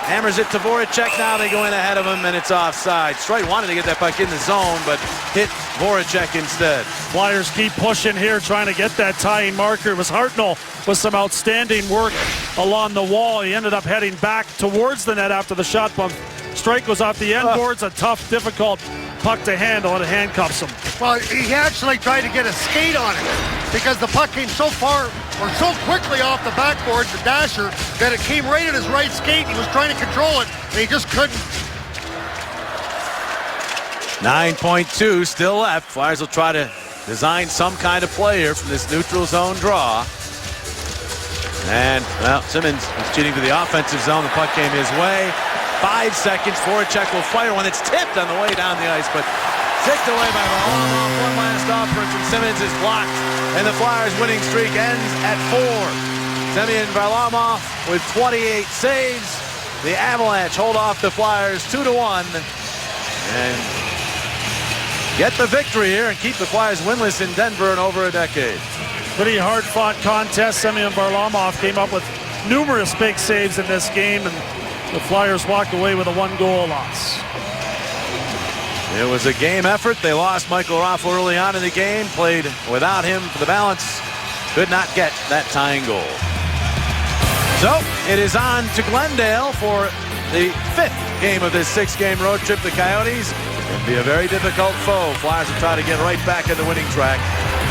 Speaker 1: hammers it to Voracek. Now they go in ahead of him, and it's offside. Streit wanted to get that puck in the zone, but hit Voracek instead.
Speaker 2: Flyers keep pushing here, trying to get that tying marker. It was Hartnell with some outstanding work along the wall. He ended up heading back towards the net after the shot bump. Strike goes off the end boards. A tough, difficult puck to handle, and it handcuffs him.
Speaker 3: Well, he actually tried to get a skate on it because the puck came so far or so quickly off the backboard, the dasher, that it came right at his right skate. He was trying to control it, and he just couldn't.
Speaker 1: 9.2 still left. Flyers will try to design some kind of play here from this neutral zone draw. And, well, Simmons was cheating to the offensive zone. The puck came his way. 5 seconds. Voracek will fire one that's tipped on the way down the ice, but tipped away by Varlamov. One last offer from Simmons is blocked, and the Flyers' winning streak ends at 4. Semyon Varlamov with 28 saves. The Avalanche hold off the Flyers 2-1 and get the victory here and keep the Flyers winless in Denver in over a decade.
Speaker 2: Pretty hard-fought contest. Semyon Varlamov came up with numerous big saves in this game, and the Flyers walked away with a 1-goal loss.
Speaker 1: It was a game effort. They lost Michael Raffl early on in the game, played without him for the balance, could not get that tying goal. So it is on to Glendale for the 5th game of this 6-game road trip. The Coyotes can be a very difficult foe. Flyers will try to get right back in the winning track.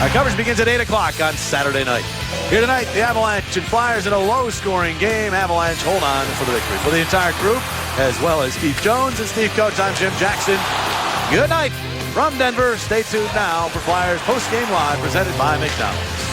Speaker 1: Our coverage begins at 8 o'clock on Saturday night. Here tonight, the Avalanche and Flyers in a low-scoring game. Avalanche hold on for the victory. For the entire group, as well as Keith Jones and Steve Coates, I'm Jim Jackson. Good night from Denver. Stay tuned now for Flyers post-game live presented by McDonald's.